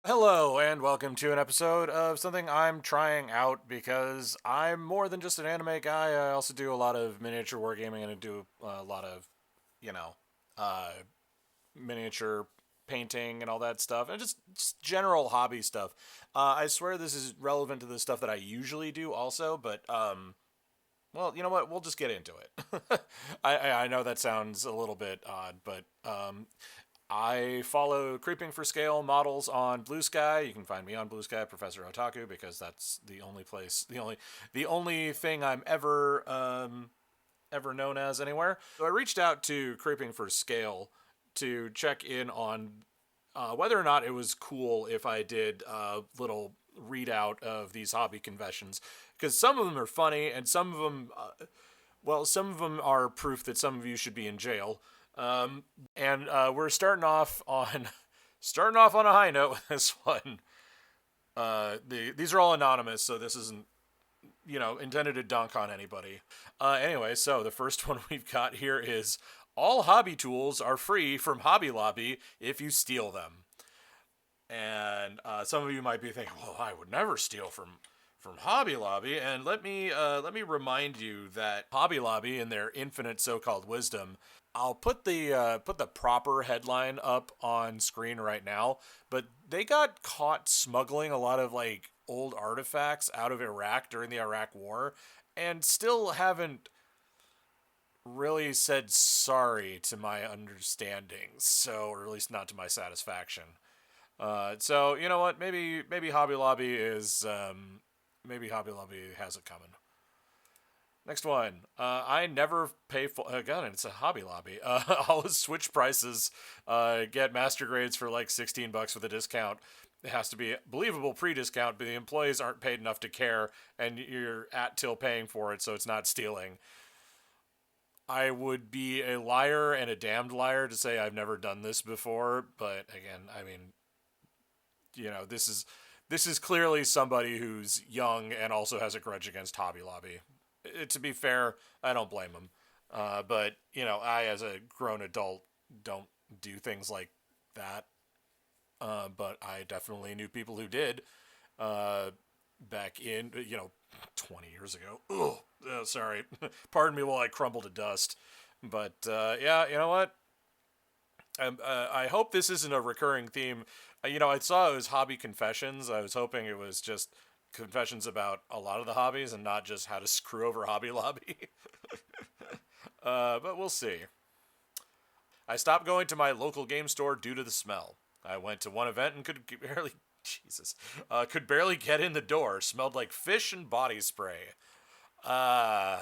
Hello, and welcome to an episode of something I'm trying out because I'm more than just an anime guy. I also do a lot of miniature wargaming and I do a lot of, you know, uh, miniature painting and all that stuff, and just general hobby stuff. I swear this is relevant to the stuff that I usually do also, but, well, you know what? We'll just get into it. I know that sounds a little bit odd, but I follow Creeping for Scale models on Blue Sky. You can find me on Blue Sky, Professor Otaku, because that's the only place, the only thing I'm ever known as anywhere. So I reached out to Creeping for Scale to check in on whether or not it was cool if I did a little readout of these hobby confessions, because some of them are funny and some of them, well, some of them are proof that some of you should be in jail. And we're starting off on a high note with this one. These are all anonymous, so this isn't intended to dunk on anybody. Anyway, so the first one we've got here is all hobby tools are free from Hobby Lobby if you steal them. And some of you might be thinking, well, I would never steal from Hobby Lobby. And let me remind you that Hobby Lobby, in their infinite so-called wisdom, I'll put the proper headline up on screen right now. But they got caught smuggling a lot of like old artifacts out of Iraq during the Iraq War, and still haven't really said sorry to my understanding. So, or at least not to my satisfaction. So you know what? Maybe Hobby Lobby is maybe Hobby Lobby has it coming. Next one. I never pay full. Again, it's a Hobby Lobby. All the Switch prices get master grades for like $16 with a discount. It has to be believable pre-discount, but the employees aren't paid enough to care, and you're at till paying for it, so it's not stealing. I would be a liar and a damned liar to say I've never done this before, but again, I mean, this is clearly somebody who's young and also has a grudge against Hobby Lobby. To be fair, I don't blame him. But I as a grown adult don't do things like that. But I definitely knew people who did back in 20 years ago. Ugh, sorry, pardon me while I crumble to dust. But yeah, you know what? I hope this isn't a recurring theme. I saw it was hobby confessions. I was hoping it was just confessions about a lot of the hobbies and not just how to screw over Hobby Lobby. But we'll see. I stopped going to my local game store due to the smell. I went to one event and could barely, Jesus, could barely get in the door. Smelled like fish and body spray. I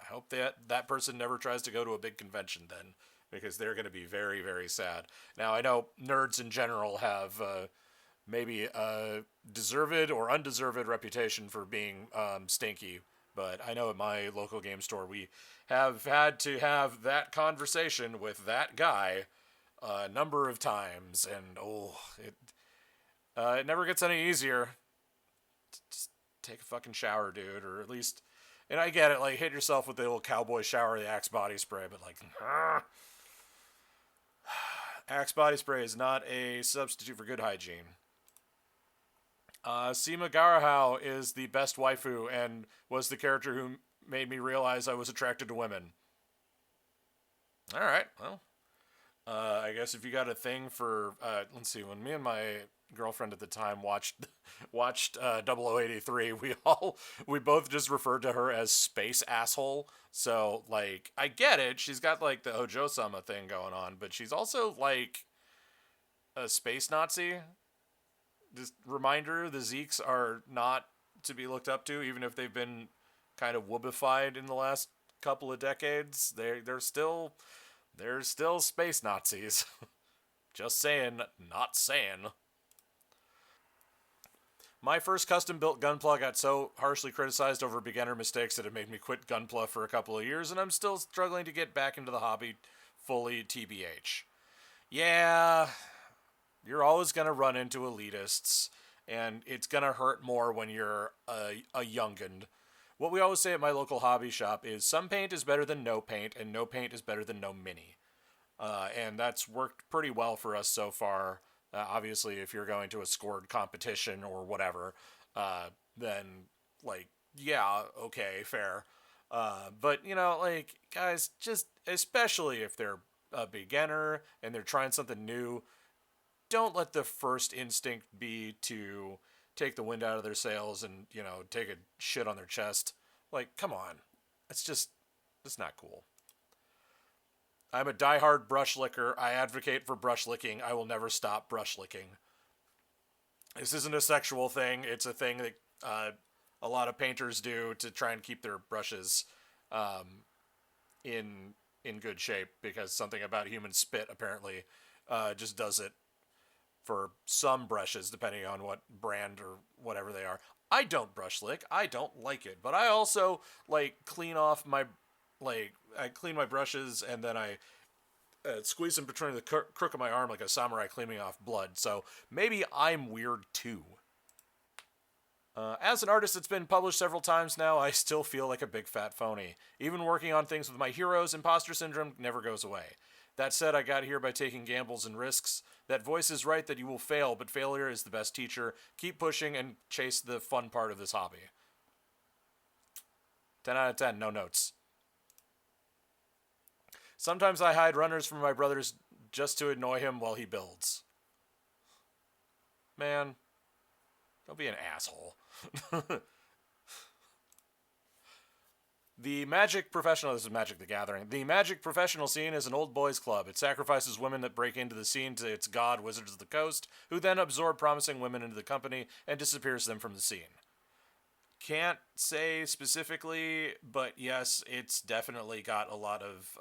hope that person never tries to go to a big convention then, because they're going to be very, very sad. Now, I know nerds in general have maybe a deserved or undeserved reputation for being stinky, but I know at my local game store we have had to have that conversation with that guy a number of times, and it never gets any easier. Just take a fucking shower, dude, or at least. And I get it, like hit yourself with the old cowboy shower, the Axe body spray, but like, Axe body spray is not a substitute for good hygiene. Sima Garahao is the best waifu and was the character who made me realize I was attracted to women. All right, well, I guess if you got a thing for, let's see, when me and my girlfriend at the time watched 0083, we both just referred to her as space asshole. So like, I get it. She's got like the Hojo Sama thing going on, but she's also like a space Nazi. Just reminder: the Zeeks are not to be looked up to, even if they've been kind of woobified in the last couple of decades. They're still space Nazis. Just saying, not saying. My first custom built Gunpla got so harshly criticized over beginner mistakes that it made me quit Gunpla for a couple of years, and I'm still struggling to get back into the hobby fully, TBH. Yeah, you're always going to run into elitists, and it's going to hurt more when you're a youngin'. What we always say at my local hobby shop is some paint is better than no paint, and no paint is better than no mini. And that's worked pretty well for us so far. Obviously, if you're going to a scored competition or whatever, then like yeah, okay, fair. But like guys, just especially if they're a beginner and they're trying something new, don't let the first instinct be to take the wind out of their sails and take a shit on their chest. Like, come on, it's not cool. I'm a diehard brush licker. I advocate for brush licking. I will never stop brush licking. This isn't a sexual thing. It's a thing that a lot of painters do to try and keep their brushes um, in good shape, because something about human spit apparently just does it for some brushes, depending on what brand or whatever they are. I don't brush lick. I don't like it, but I also like clean off my I clean my brushes and then I squeeze them between the crook of my arm like a samurai cleaning off blood. So maybe I'm weird too. As an artist that's been published several times now, I still feel like a big fat phony. Even working on things with my heroes, imposter syndrome never goes away. That said, I got here by taking gambles and risks. That voice is right that you will fail, but failure is the best teacher. Keep pushing and chase the fun part of this hobby. 10 out of 10, no notes. Sometimes I hide runners from my brothers just to annoy him while he builds. Man, don't be an asshole. The Magic Professional, this is Magic the Gathering. The Magic Professional scene is an old boys club. It sacrifices women that break into the scene to its god, Wizards of the Coast, who then absorb promising women into the company and disappears them from the scene. Can't say specifically, but yes, it's definitely got a lot of,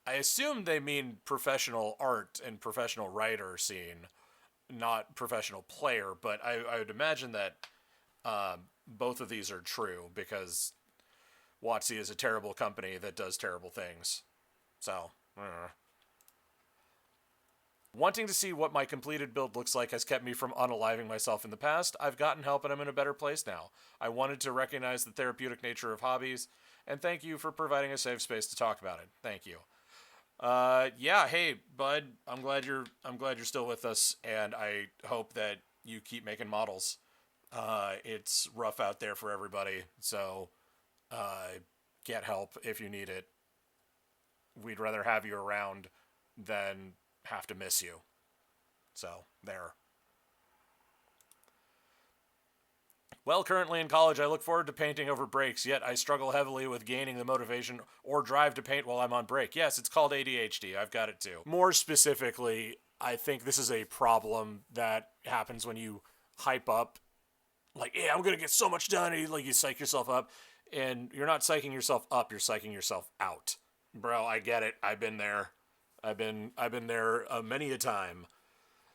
I assume they mean professional art and professional writer scene, not professional player, but I would imagine that both of these are true, because WotC is a terrible company that does terrible things. So, wanting to see what my completed build looks like has kept me from unaliving myself in the past. I've gotten help and I'm in a better place now. I wanted to recognize the therapeutic nature of hobbies, and thank you for providing a safe space to talk about it. Thank you. Yeah, hey, bud, I'm glad you're still with us, and I hope that you keep making models. It's rough out there for everybody, so get help if you need it. We'd rather have you around than have to miss you. So, there. Well, currently in college, I look forward to painting over breaks, yet I struggle heavily with gaining the motivation or drive to paint while I'm on break. Yes, it's called ADHD. I've got it too. More specifically, I think this is a problem that happens when you hype up, like, yeah, I'm going to get so much done, and like you psych yourself up, and you're not psyching yourself up, you're psyching yourself out. Bro, I get it. I've been there. I've been there many a time.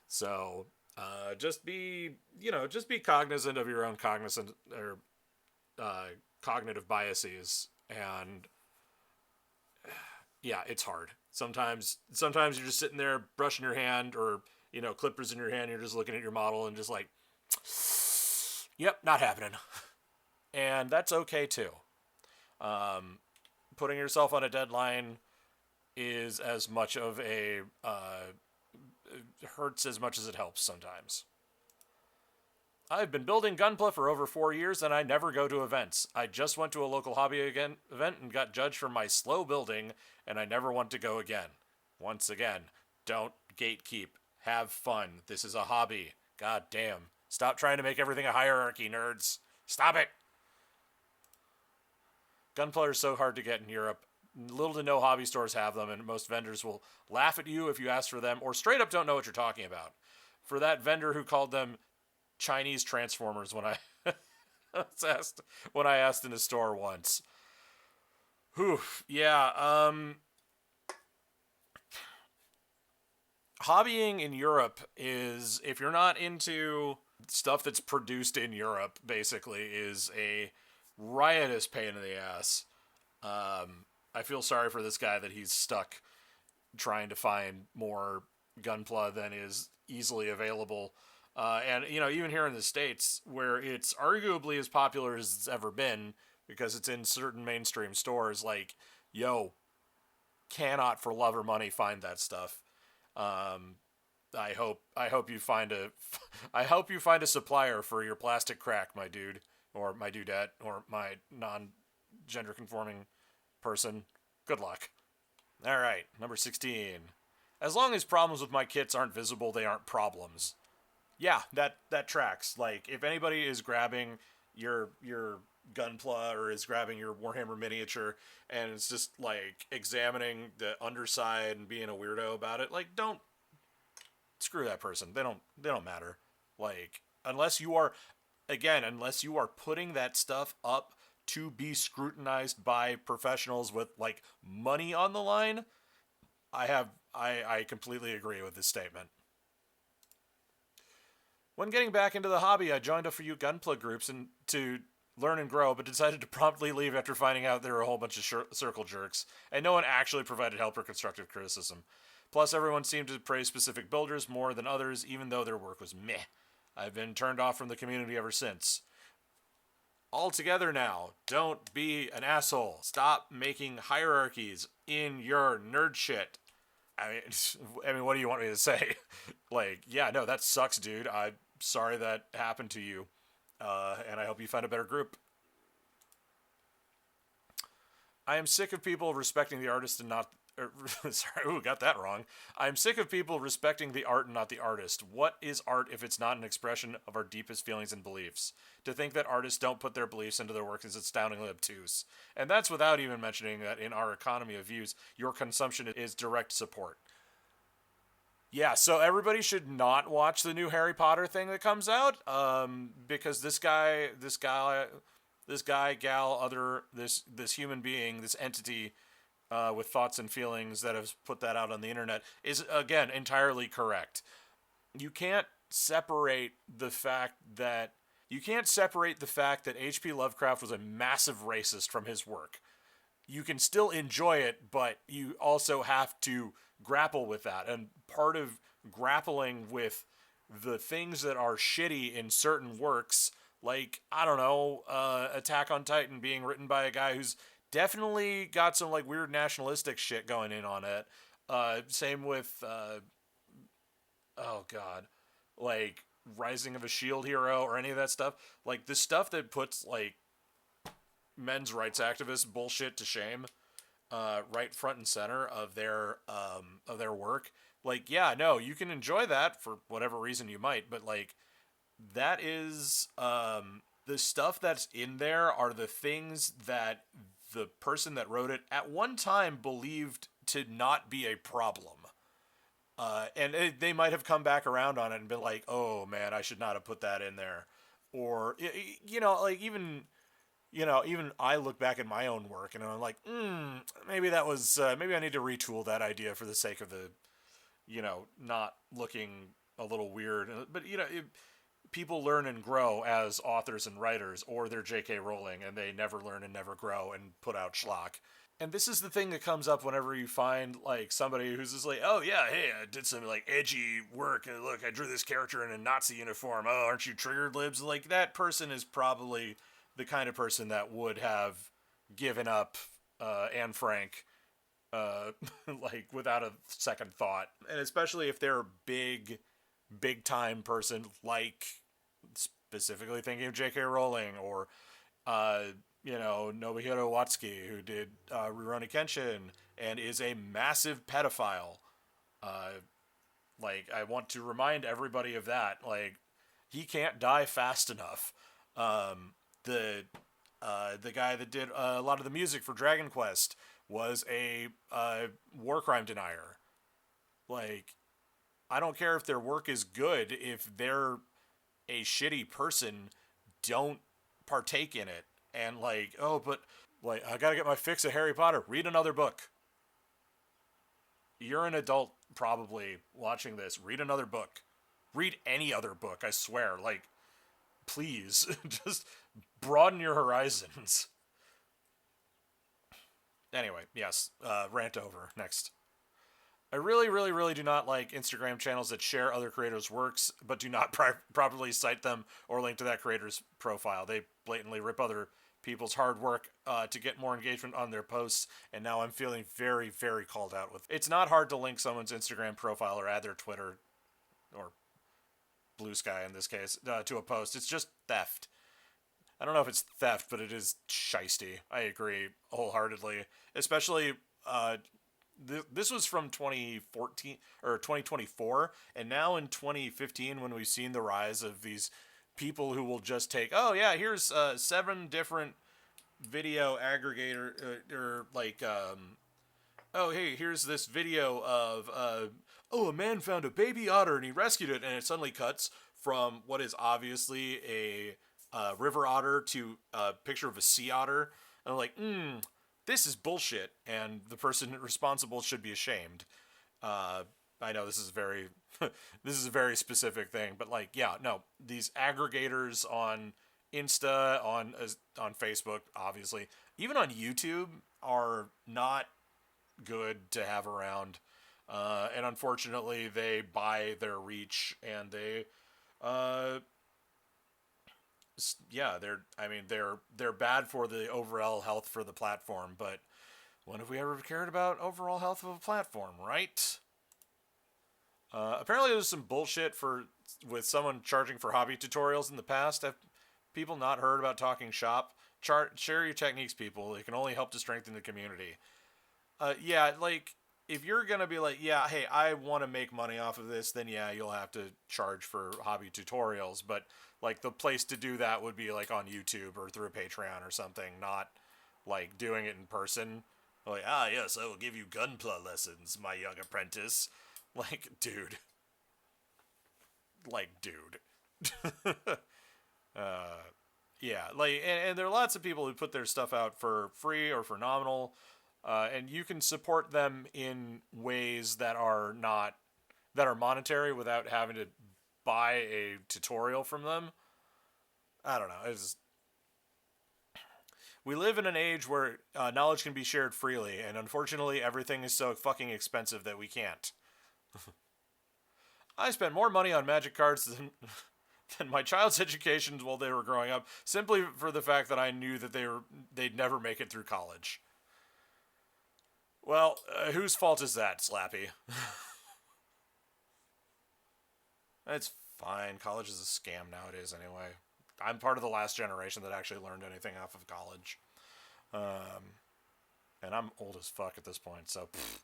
So, just be cognizant of your own cognizant or cognitive biases, and yeah, it's hard. Sometimes you're just sitting there brushing your hand, or clippers in your hand. You're just looking at your model and just like, yep, not happening, and that's okay too. Putting yourself on a deadline is as much of a hurts as much as it helps sometimes. I've been building Gunpla for over 4 years, and I never go to events. I just went to a local hobby event and got judged for my slow building, and I never want to go again. Once again, don't gatekeep. Have fun. This is a hobby. God damn. Stop trying to make everything a hierarchy, nerds. Stop it. Gunpla are so hard to get in Europe. Little to no hobby stores have them, and most vendors will laugh at you if you ask for them, or straight up don't know what you're talking about. For that vendor who called them Chinese Transformers when I asked in a store once. Whew, yeah, hobbying in Europe is, if you're not into stuff that's produced in Europe, basically, is a riotous pain in the ass. I feel sorry for this guy that he's stuck trying to find more Gunpla than is easily available. And, even here in the States, where it's arguably as popular as it's ever been, because it's in certain mainstream stores, like, cannot for love or money find that stuff. Um, I hope you find a I hope you find a supplier for your plastic crack, my dude, or my dudette, or my non-gender conforming person. Good luck. All right, number 16. As long as problems with my kits aren't visible, they aren't problems. Yeah, that tracks. Like if anybody is grabbing your Gunpla or is grabbing your Warhammer miniature and it's just like examining the underside and being a weirdo about it, like don't screw that person. They don't matter. Like unless you are putting that stuff up to be scrutinized by professionals with like money on the line, I completely agree with this statement. When getting back into the hobby, I joined a few Gunpla groups and to learn and grow, but decided to promptly leave after finding out there were a whole bunch of circle jerks, and no one actually provided help or constructive criticism. Plus, everyone seemed to praise specific builders more than others, even though their work was meh. I've been turned off from the community ever since. All together now. Don't be an asshole. Stop making hierarchies in your nerd shit. I mean, what do you want me to say? Like, yeah, no, that sucks, dude. I'm sorry that happened to you, and I hope you find a better group. I am sick of people respecting the artist and not. Sorry, ooh, got that wrong. I'm sick of people respecting the art and not the artist. What is art if it's not an expression of our deepest feelings and beliefs? To think that artists don't put their beliefs into their work is astoundingly obtuse. And that's without even mentioning that in our economy of views, your consumption is direct support. Yeah, so everybody should not watch the new Harry Potter thing that comes out, because this guy, gal, this human being, this entity, with thoughts and feelings that have put that out on the internet is again entirely correct. You can't separate the fact that H.P. Lovecraft was a massive racist from his work. You can still enjoy it, but you also have to grapple with that. And part of grappling with the things that are shitty in certain works, like, I don't know, Attack on Titan being written by a guy who's definitely got some, like, weird nationalistic shit going in on it. Same with, oh god, like, Rising of a Shield Hero or any of that stuff. Like, the stuff that puts, like, men's rights activists bullshit to shame, right front and center of their work. Like, yeah, no, you can enjoy that for whatever reason you might, but like that is the stuff that's in there are the things that the person that wrote it at one time believed to not be a problem. They might have come back around on it and been like, "Oh man, I should not have put that in there," or like even I look back at my own work and I'm like, maybe that was maybe I need to retool that idea for the sake of the not looking a little weird. But people learn and grow as authors and writers, or they're J.K. Rowling and they never learn and never grow and put out schlock. And this is the thing that comes up whenever you find like somebody who's just like, oh yeah, hey, I did some like edgy work and look, I drew this character in a Nazi uniform. Oh, aren't you triggered, libs? Like that person is probably the kind of person that would have given up Anne Frank like without a second thought. And especially if they're a big time person, like specifically thinking of J.K. Rowling or Nobuhiro Watsuki, who did Rurouni Kenshin and is a massive pedophile. Uh, like, I want to remind everybody of that. Like, he can't die fast enough. The guy that did a lot of the music for Dragon Quest was a war crime denier. Like, I don't care if their work is good. If they're a shitty person, don't partake in it. And like, oh, but like, I gotta get my fix of Harry Potter. Read another book. You're an adult probably watching this. Read another book. Read any other book, I swear. Like, please, just broaden your horizons. Anyway, yes, rant over. Next. I really, really, really do not like Instagram channels that share other creators' works but do not properly cite them or link to that creator's profile. They blatantly rip other people's hard work to get more engagement on their posts, and now I'm feeling very, very called out with. It's not hard to link someone's Instagram profile or add their Twitter or Blue Sky in this case to a post. It's just theft. I don't know if it's theft, but it is shisty. I agree wholeheartedly, especially this was from 2014 or 2024, and now in 2015 when we've seen the rise of these people who will just take, oh yeah, here's 7 different video aggregator or like oh hey, here's this video of oh, a man found a baby otter and he rescued it, and it suddenly cuts from what is obviously a river otter to a picture of a sea otter, and I'm like, this is bullshit, and the person responsible should be ashamed. I know this is very this is a very specific thing, but like, yeah, no, these aggregators on Insta, on Facebook, obviously, even on YouTube, are not good to have around. And unfortunately, they buy their reach, and they, yeah, they're bad for the overall health for the platform. But when have we ever cared about overall health of a platform, right? Apparently, there's some bullshit with someone charging for hobby tutorials in the past. Have people not heard about talking shop? Share your techniques, people. It can only help to strengthen the community. Yeah, like, if you're gonna be like, yeah, hey, I want to make money off of this, then yeah, you'll have to charge for hobby tutorials. But like, the place to do that would be like on YouTube or through a Patreon or something, not like doing it in person. Like, ah, yes, I will give you Gunpla lessons, my young apprentice. Like, dude. Like, dude. Yeah, like, and there are lots of people who put their stuff out for free or for nominal. And you can support them in ways that are monetary without having to buy a tutorial from them. I don't know. We live in an age where knowledge can be shared freely, and unfortunately, everything is so fucking expensive that we can't. I spent more money on magic cards than my child's education while they were growing up, simply for the fact that I knew that they'd never make it through college. Well, whose fault is that, Slappy? It's fine. College is a scam nowadays anyway. I'm part of the last generation that actually learned anything off of college. And I'm old as fuck at this point, so... Pfft.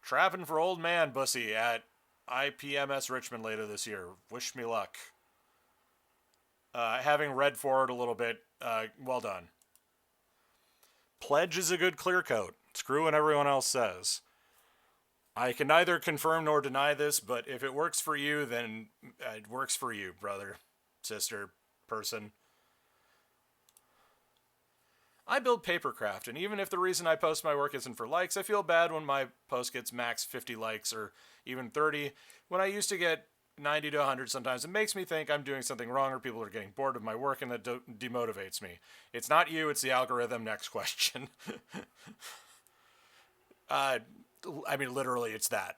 Trapping for old man, Bussy, at IPMS Richmond later this year. Wish me luck. Having read for it a little bit, well done. Pledge is a good clear coat. Screw what everyone else says. I can neither confirm nor deny this, but if it works for you, then it works for you, brother, sister, person. I build papercraft, and even if the reason I post my work isn't for likes, I feel bad when my post gets max 50 likes or even 30. When I used to get 90 to 100 sometimes, it makes me think I'm doing something wrong or people are getting bored of my work, and that demotivates me. It's not you, it's the algorithm. Next question. I mean, literally, it's that.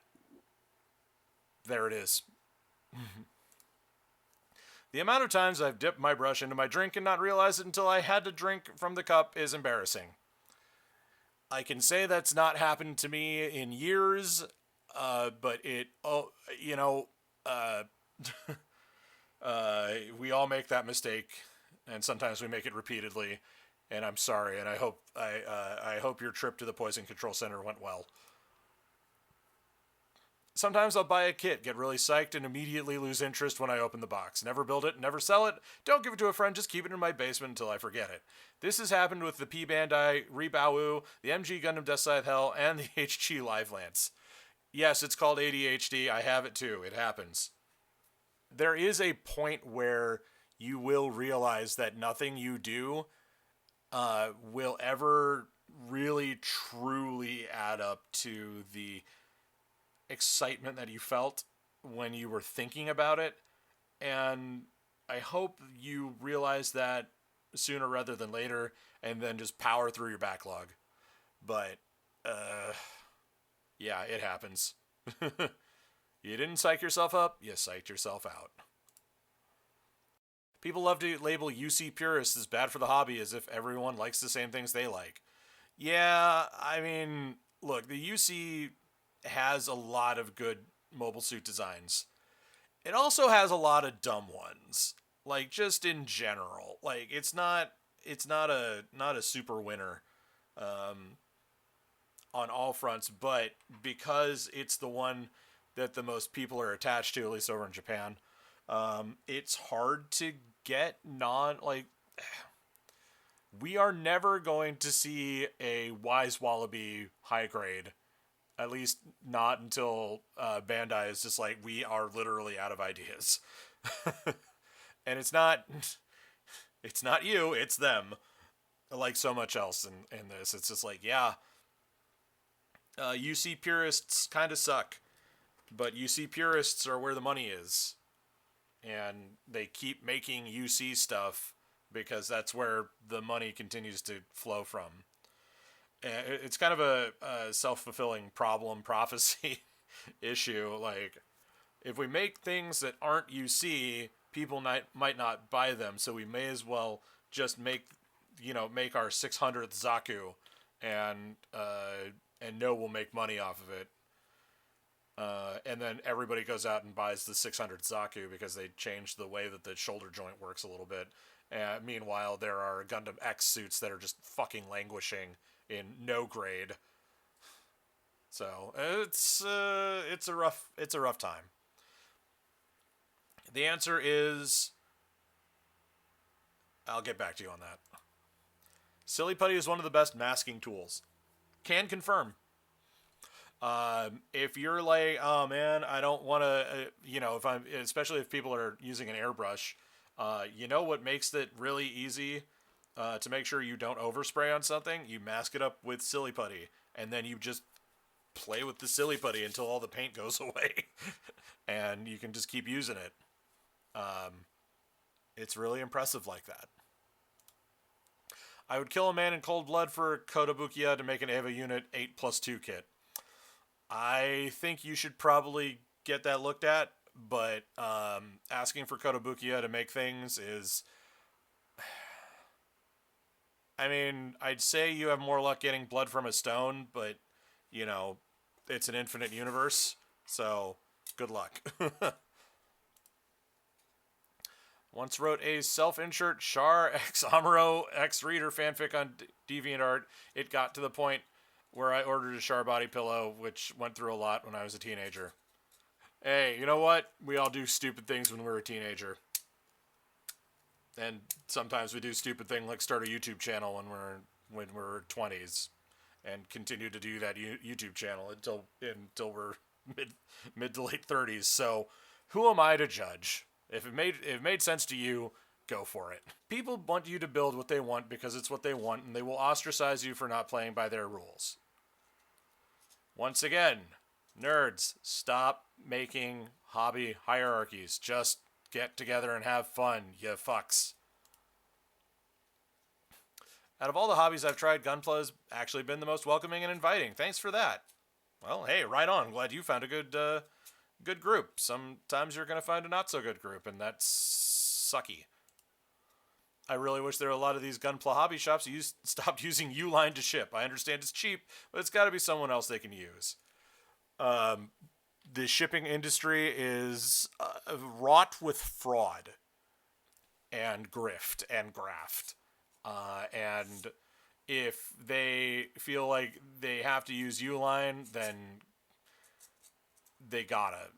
There it is. The amount of times I've dipped my brush into my drink and not realized it until I had to drink from the cup is embarrassing. I can say that's not happened to me in years, but we all make that mistake, and sometimes we make it repeatedly, and I'm sorry, and I hope your trip to the Poison Control Center went well. Sometimes I'll buy a kit, get really psyched, and immediately lose interest when I open the box. Never build it, never sell it, don't give it to a friend, just keep it in my basement until I forget it. This has happened with the P-Bandai Rebawu, the MG Gundam Death Scythe Hell, and the HG Live Lance. Yes, it's called ADHD, I have it too, it happens. There is a point where you will realize that nothing you do will ever really truly add up to the excitement that you felt when you were thinking about it, and I hope you realize that sooner rather than later, and then just power through your backlog. But Uh, yeah, it happens. You didn't psych yourself up, you psyched yourself out. People love to label UC purists as bad for the hobby as if everyone likes the same things they like. Yeah, I mean, look, the UC has a lot of good mobile suit designs. It also has a lot of dumb ones. Like just in general. Like it's not a super winner um, on all fronts, but because it's the one that the most people are attached to, at least over in Japan, it's hard to get non like we are never going to see a Wise Wallaby high grade. At least not until Bandai is just like, we are literally out of ideas. And it's not you, it's them. Like so much else in this. It's just like, yeah, UC purists kind of suck. But UC purists are where the money is. And they keep making UC stuff because that's where the money continues to flow from. It's kind of a self-fulfilling problem prophecy issue. Like, if we make things that aren't UC, people might not buy them, so we may as well just make our 600th Zaku, and know we'll make money off of it. And then everybody goes out and buys the 600th Zaku because they changed the way that the shoulder joint works a little bit. Meanwhile, there are Gundam X suits that are just fucking languishing in no grade. So it's a rough time. The answer is, I'll get back to you on that. Silly putty is one of the best masking tools. Can confirm. If you're like, oh man, I don't want to, especially if people are using an airbrush, what makes it really easy to make sure you don't overspray on something? You mask it up with silly putty, and then you just play with the silly putty until all the paint goes away, and you can just keep using it. It's really impressive like that. I would kill a man in cold blood for Kotobukiya to make an Eva Unit 8+2 kit. I think you should probably get that looked at, but asking for Kotobukiya to make things is... I mean, I'd say you have more luck getting blood from a stone, but, it's an infinite universe, so good luck. Once wrote a self-insert Char X Amuro X Reader fanfic on DeviantArt. It got to the point where I ordered a Char body pillow, which went through a lot when I was a teenager. Hey, you know what? We all do stupid things when we're a teenager. And sometimes we do stupid things like start a YouTube channel when we're 20s, and continue to do that YouTube channel until we're mid to late 30s. So, who am I to judge? If it made sense to you, go for it. People want you to build what they want because it's what they want, and they will ostracize you for not playing by their rules. Once again, nerds, stop making hobby hierarchies. Just get together and have fun, you fucks. Out of all the hobbies I've tried, Gunpla has actually been the most welcoming and inviting. Thanks for that. Well, hey, right on. Glad you found a good group. Sometimes you're going to find a not so good group, and that's sucky. I really wish there were a lot of these Gunpla hobby shops who stopped using Uline to ship. I understand it's cheap, but it's got to be someone else they can use. The shipping industry is wrought with fraud and grift and graft. And if they feel like they have to use Uline, then they gotta.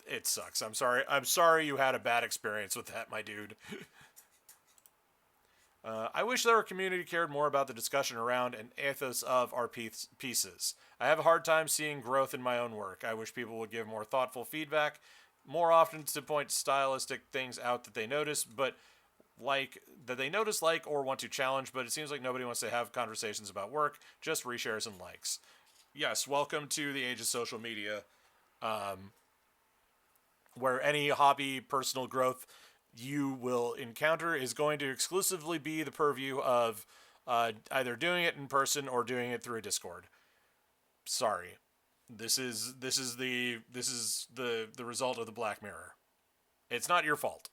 It sucks. I'm sorry you had a bad experience with that, my dude. I wish our community cared more about the discussion around and ethos of our pieces. I have a hard time seeing growth in my own work. I wish people would give more thoughtful feedback, more often to point stylistic things out that they notice, or want to challenge, but it seems like nobody wants to have conversations about work, just reshares and likes. Yes, welcome to the age of social media, where any hobby personal growth you will encounter is going to exclusively be the purview of either doing it in person or doing it through a Discord. Sorry, this is the result of the Black Mirror. It's not your fault.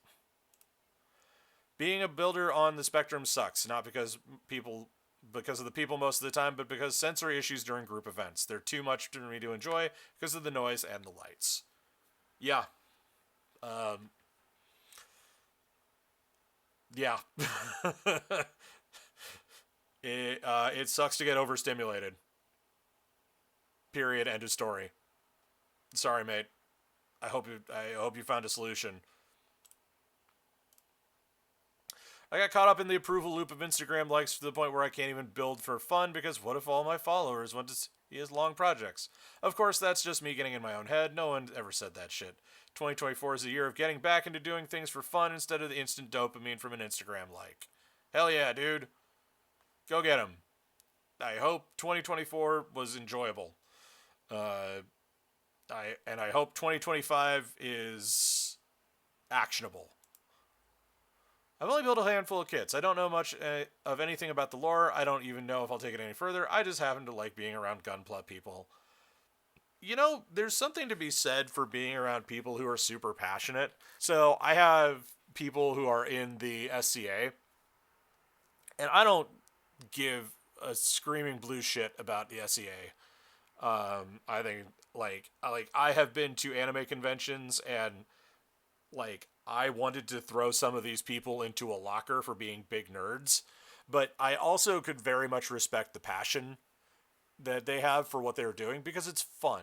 Being a builder on the spectrum sucks, not because of the people most of the time, but because sensory issues during group events. They're too much for me to enjoy because of the noise and the lights. Yeah. Yeah. It sucks to get overstimulated. Period. End of story. Sorry, mate. I hope you found a solution. I got caught up in the approval loop of Instagram likes to the point where I can't even build for fun because what if all my followers want to see his long projects? Of course, that's just me getting in my own head. No one ever said that shit. 2024 is a year of getting back into doing things for fun instead of the instant dopamine from an Instagram like. Hell yeah, dude. Go get him. I hope 2024 was enjoyable. I hope 2025 is actionable. I've only built a handful of kits. I don't know much of anything about the lore. I don't even know if I'll take it any further. I just happen to like being around Gunpla people. You know, there's something to be said for being around people who are super passionate. So I have people who are in the SCA, and I don't give a screaming blue shit about the SCA. I think I have been to anime conventions and I wanted to throw some of these people into a locker for being big nerds, but I also could very much respect the passion that they have for what they're doing because it's fun,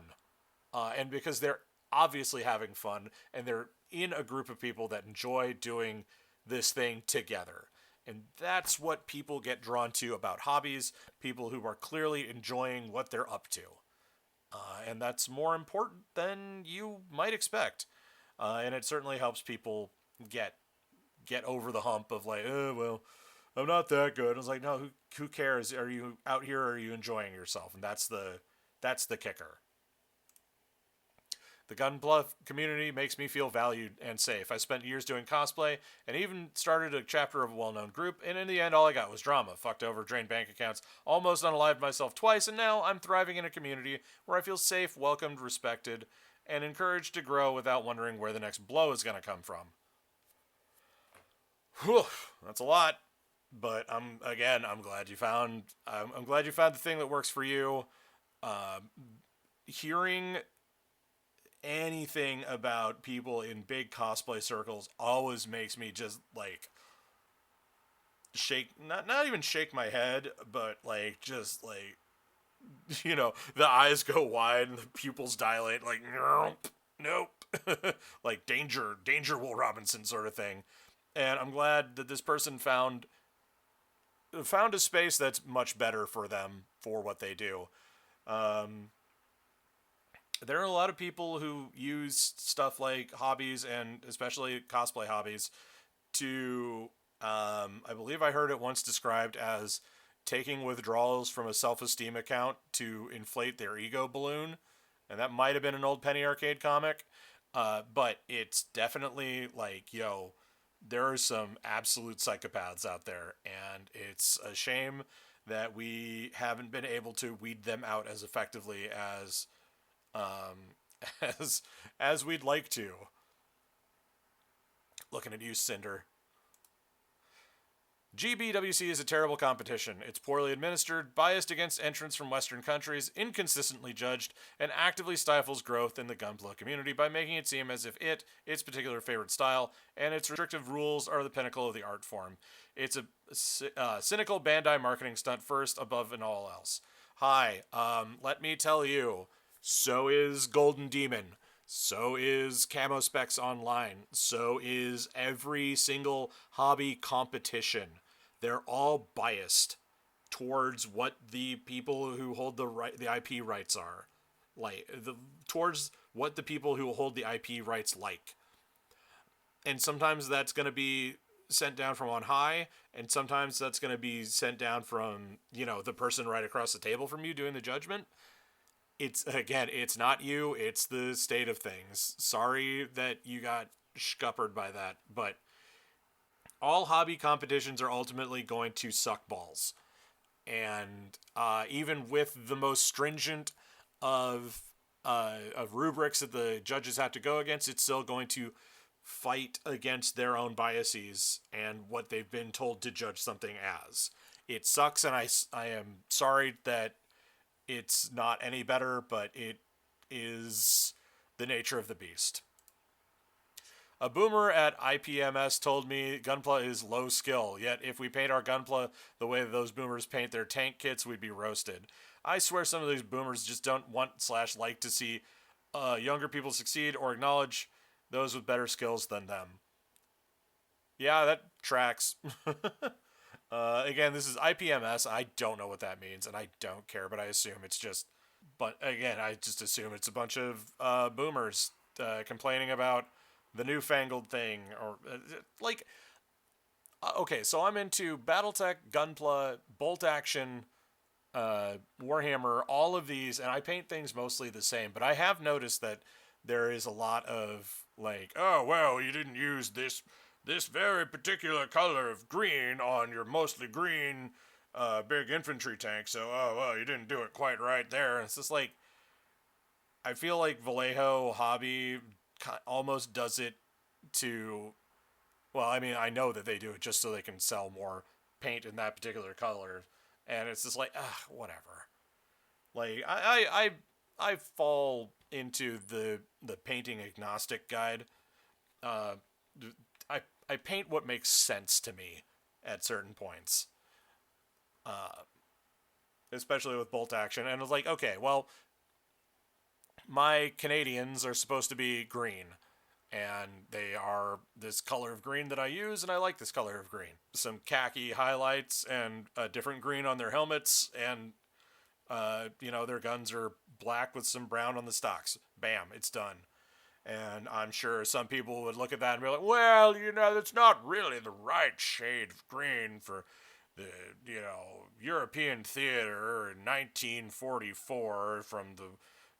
and because they're obviously having fun and they're in a group of people that enjoy doing this thing together. And that's what people get drawn to about hobbies, people who are clearly enjoying what they're up to. And that's more important than you might expect. And it certainly helps people get over the hump of well, I'm not that good. I was like, no, who cares? Are you out here or are you enjoying yourself? And that's the kicker. The Gunpla community makes me feel valued and safe. I spent years doing cosplay and even started a chapter of a well-known group, and in the end, all I got was drama. Fucked over, drained bank accounts, almost unalived myself twice, and now I'm thriving in a community where I feel safe, welcomed, respected, and encouraged to grow without wondering where the next blow is going to come from. Whew, that's a lot, but I'm glad you found the thing that works for you. Hearing anything about people in big cosplay circles always makes me just shake, not even shake my head, but the eyes go wide and the pupils dilate nope like danger Will Robinson sort of thing. And I'm glad that this person found a space that's much better for them for what they do. There are a lot of people who use stuff like hobbies and especially cosplay hobbies to, I believe I heard it once described as taking withdrawals from a self-esteem account to inflate their ego balloon. And that might have been an old Penny Arcade comic. But it's definitely there are some absolute psychopaths out there. And it's a shame that we haven't been able to weed them out as effectively as as we'd like to. Looking at you, Cinder. GBWC is a terrible competition. It's poorly administered, biased against entrants from Western countries, inconsistently judged, and actively stifles growth in the Gunpla community by making it seem as if its particular favorite style, and its restrictive rules are the pinnacle of the art form. It's a cynical Bandai marketing stunt first, above and all else. Hi, let me tell you, so is Golden Demon. So is Camo Specs Online. So is every single hobby competition. They're all biased towards what the people who hold the IP rights are. Towards what the people who hold the IP rights like. And sometimes that's going to be sent down from on high, and sometimes that's going to be sent down from, the person right across the table from you doing the judgment. It's not you, it's the state of things. Sorry that you got scuppered by that, but all hobby competitions are ultimately going to suck balls. And even with the most stringent of rubrics that the judges have to go against, it's still going to fight against their own biases and what they've been told to judge something as. It sucks, and I am sorry that it's not any better, but it is the nature of the beast. A boomer at IPMS told me Gunpla is low skill, yet if we paint our Gunpla the way that those boomers paint their tank kits, we'd be roasted. I swear some of these boomers just don't want/like to see younger people succeed or acknowledge those with better skills than them. Yeah, that tracks. Again, this is IPMS. I don't know what that means, and I don't care, but I assume it's just. But again, I just assume it's a bunch of boomers complaining about the newfangled thing, or like. Okay, so I'm into BattleTech, Gunpla, Bolt Action, Warhammer, all of these, and I paint things mostly the same. But I have noticed that there is a lot of like, oh well, you didn't use this very particular color of green on your mostly green big infantry tank, so oh well, you didn't do it quite right there. And it's just like, I feel like Vallejo Hobby almost does it to, well, I mean, I know that they do it just so they can sell more paint in that particular color, and it's just like, whatever. Like I fall into the painting agnostic guide. Uh, I paint what makes sense to me at certain points, especially with bolt action. And it's like, okay, well, my Canadians are supposed to be green, and they are this color of green that I use, and I like this color of green. Some khaki highlights and a different green on their helmets, and their guns are black with some brown on the stocks. Bam, it's done. And I'm sure some people would look at that and be like, well, that's not really the right shade of green for the, European theater in 1944 from the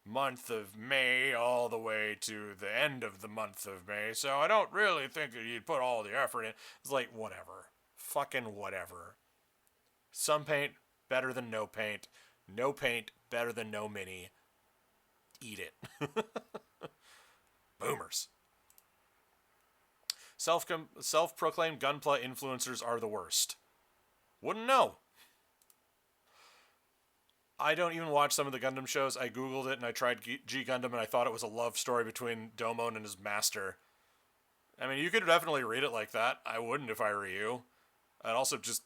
month of May all the way to the end of the month of May. So I don't really think that you'd put all the effort in. It's like, whatever. Fucking whatever. Some paint better than no paint. No paint better than no mini. Eat it. Boomers. Self-proclaimed Gunpla influencers are the worst. Wouldn't know. I don't even watch some of the Gundam shows. I googled it and I tried G Gundam and I thought it was a love story between Domon and his master. I mean, you could definitely read it like that. I wouldn't if I were you. I'd also just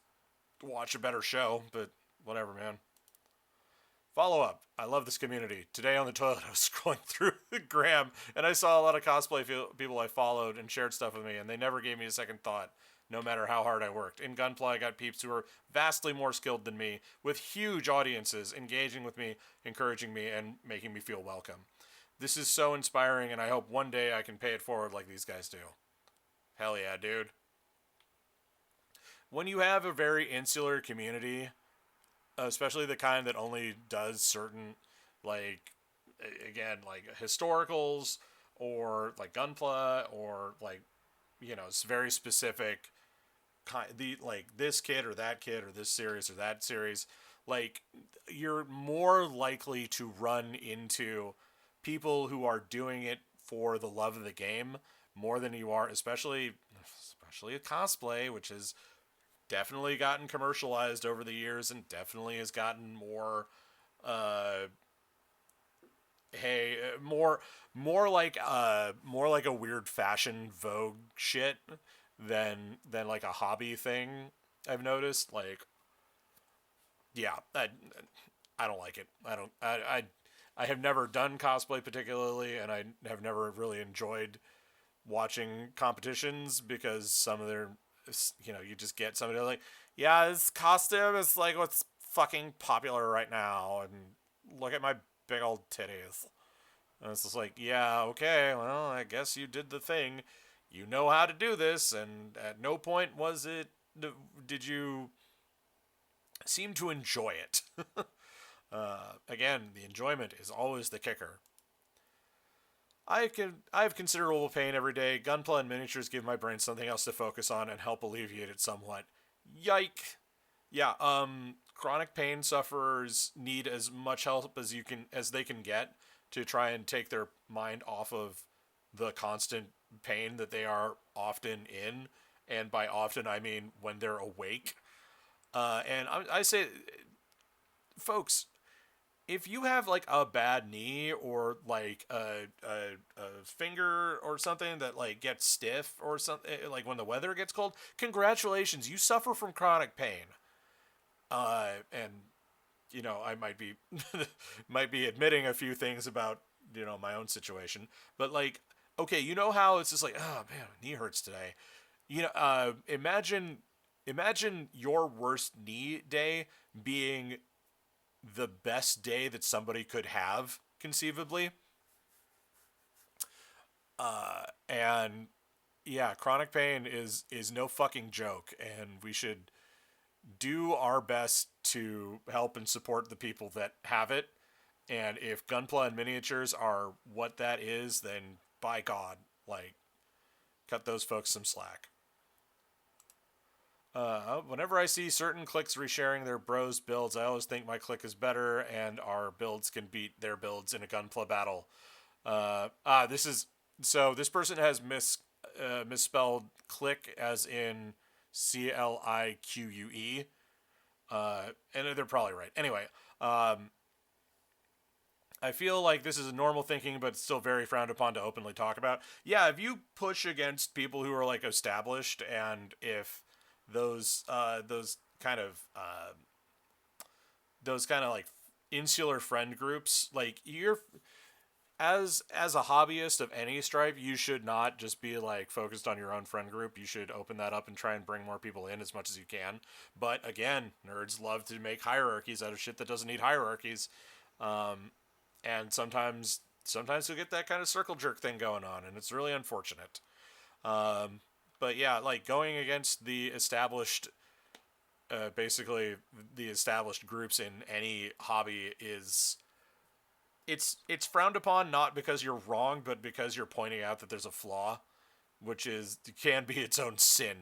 watch a better show, but whatever, man. Follow up. I love this community. Today on the toilet, I was scrolling through the gram, and I saw a lot of cosplay people I followed and shared stuff with me, and they never gave me a second thought, no matter how hard I worked. In Gunpla, I got peeps who are vastly more skilled than me, with huge audiences engaging with me, encouraging me, and making me feel welcome. This is so inspiring, and I hope one day I can pay it forward like these guys do. Hell yeah, dude. When you have a very insular community, especially the kind that only does certain, like, again, like historicals or like Gunpla or like, it's very specific like this kid or that kid or this series or that series, like, you're more likely to run into people who are doing it for the love of the game more than you are, especially a cosplay, which has definitely gotten commercialized over the years and definitely has gotten more more like a weird fashion Vogue shit than like a hobby thing. I've noticed, like, yeah, I don't like it. I have never done cosplay particularly, and I have never really enjoyed watching competitions because some of their, you just get somebody like, yeah, this costume is like what's fucking popular right now, and look at my big old titties. And it's just like, yeah, okay, well, I guess you did the thing. You know how to do this, and at no point did you seem to enjoy it. Again, the enjoyment is always the kicker. I have considerable pain every day. Gunpla and miniatures give my brain something else to focus on and help alleviate it somewhat. Yike! Yeah, chronic pain sufferers need as much help as they can get to try and take their mind off of the constant pain that they are often in, and by often I mean when they're awake. And I say, folks, if you have like a bad knee or like a finger or something that like gets stiff or something, like when the weather gets cold, congratulations, you suffer from chronic pain. And I might be might be admitting a few things about my own situation, but like, okay, you know how it's just like, oh man, my knee hurts today. Imagine your worst knee day being the best day that somebody could have conceivably. And yeah, chronic pain is no fucking joke, and we should do our best to help and support the people that have it. And if Gunpla and miniatures are what that is, then by God, like, cut those folks some slack. Whenever I see certain cliques resharing their bros builds, I always think my clique is better and our builds can beat their builds in a Gunpla battle. This is so. This person has misspelled clique as in CLIQUE, and they're probably right. Anyway, I feel like this is a normal thinking, but it's still very frowned upon to openly talk about. Yeah, if you push against people who are like established, and if those kind of like insular friend groups, like you're as a hobbyist of any stripe, you should not just be like focused on your own friend group. You should open that up and try and bring more people in as much as you can. But again, nerds love to make hierarchies out of shit that doesn't need hierarchies. And sometimes you'll get that kind of circle jerk thing going on, and it's really unfortunate. But yeah, like going against the established, basically the established groups in any hobby it's frowned upon, not because you're wrong, but because you're pointing out that there's a flaw, which can be its own sin.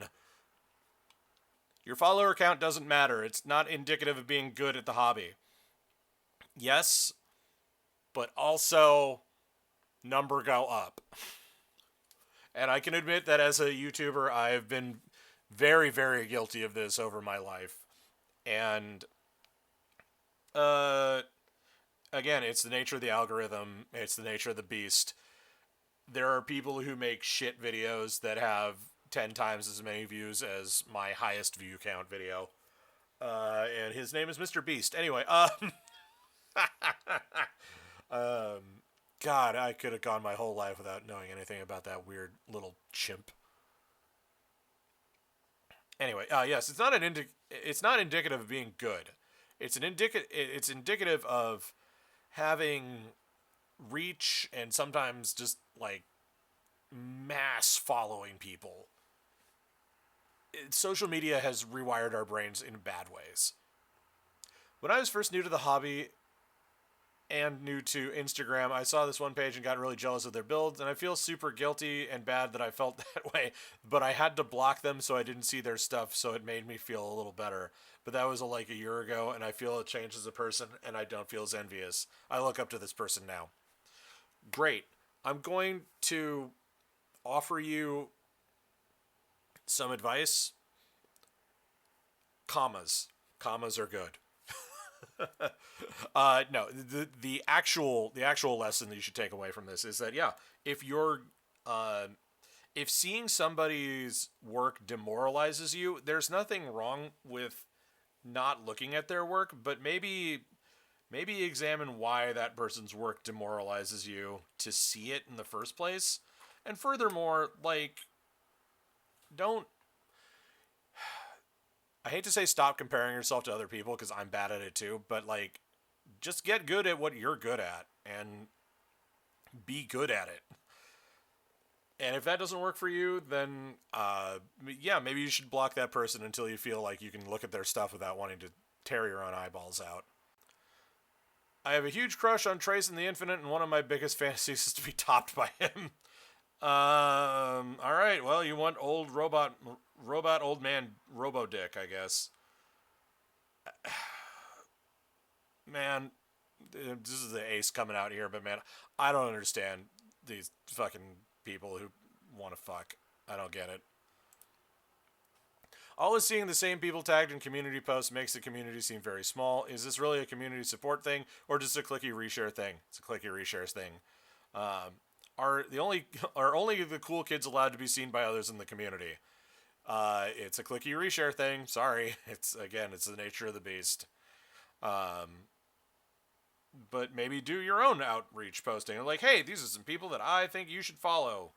Your follower count doesn't matter. It's not indicative of being good at the hobby. Yes, but also number go up. And I can admit that as a YouTuber, I've been very, very guilty of this over my life. And again, it's the nature of the algorithm. It's the nature of the beast. There are people who make shit videos that have 10 times as many views as my highest view count video. And his name is Mr. Beast. Anyway, God, I could have gone my whole life without knowing anything about that weird little chimp. Anyway, yes, it's not indicative of being good. It's indicative of having reach and sometimes just like mass following people. Social media has rewired our brains in bad ways. When I was first new to the hobby and new to Instagram, I saw this one page and got really jealous of their builds, and I feel super guilty and bad that I felt that way, but I had to block them so I didn't see their stuff, so it made me feel a little better. But that was like a year ago, and I feel it changed as a person, and I don't feel as envious. I look up to this person now. Great. I'm going to offer you some advice. Commas. Commas are good. No, the actual lesson that you should take away from this is that, yeah, if you're if seeing somebody's work demoralizes you, there's nothing wrong with not looking at their work, but maybe examine why that person's work demoralizes you to see it in the first place. And furthermore, like, don't I hate to say stop comparing yourself to other people because I'm bad at it too, but like, just get good at what you're good at and be good at it. And if that doesn't work for you, then yeah, maybe you should block that person until you feel like you can look at their stuff without wanting to tear your own eyeballs out. I have a huge crush on Trace in the Infinite, and one of my biggest fantasies is to be topped by him. All right. Well, you want old robot old man Robo Dick, I guess. Man, this is the ace coming out here, but man, I don't understand these fucking people who want to fuck. I don't get it. Always seeing the same people tagged in community posts makes the community seem very small. Is this really a community support thing or just a clicky reshare thing? It's a clicky reshares thing. Um, are only the cool kids allowed to be seen by others in the community? It's a clicky reshare thing. Sorry, it's the nature of the beast. Um, but maybe do your own outreach posting. Like, hey, these are some people that I think you should follow.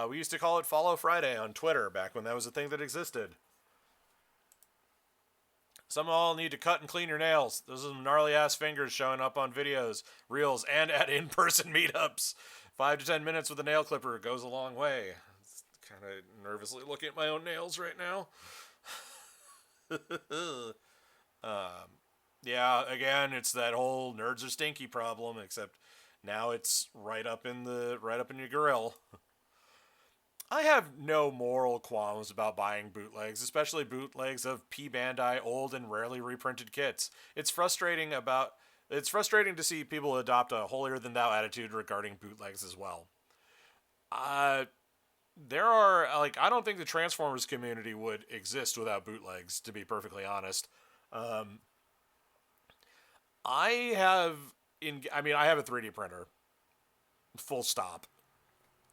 We used to call it Follow Friday on Twitter back when that was a thing that existed. Some all need to cut and clean your nails. Those are some gnarly ass fingers showing up on videos, reels, and at in person meetups. 5 to 10 minutes with a nail clipper goes a long way. Kind of nervously looking at my own nails right now. Yeah, again, it's that whole nerds are stinky problem, except now it's right up in your grill. I have no moral qualms about buying bootlegs, especially bootlegs of P Bandai old and rarely reprinted kits. It's frustrating to see people adopt a holier than thou attitude regarding bootlegs as well. Uh there are like I don't think the Transformers community would exist without bootlegs, to be perfectly honest. Um I have I have a 3D printer, full stop.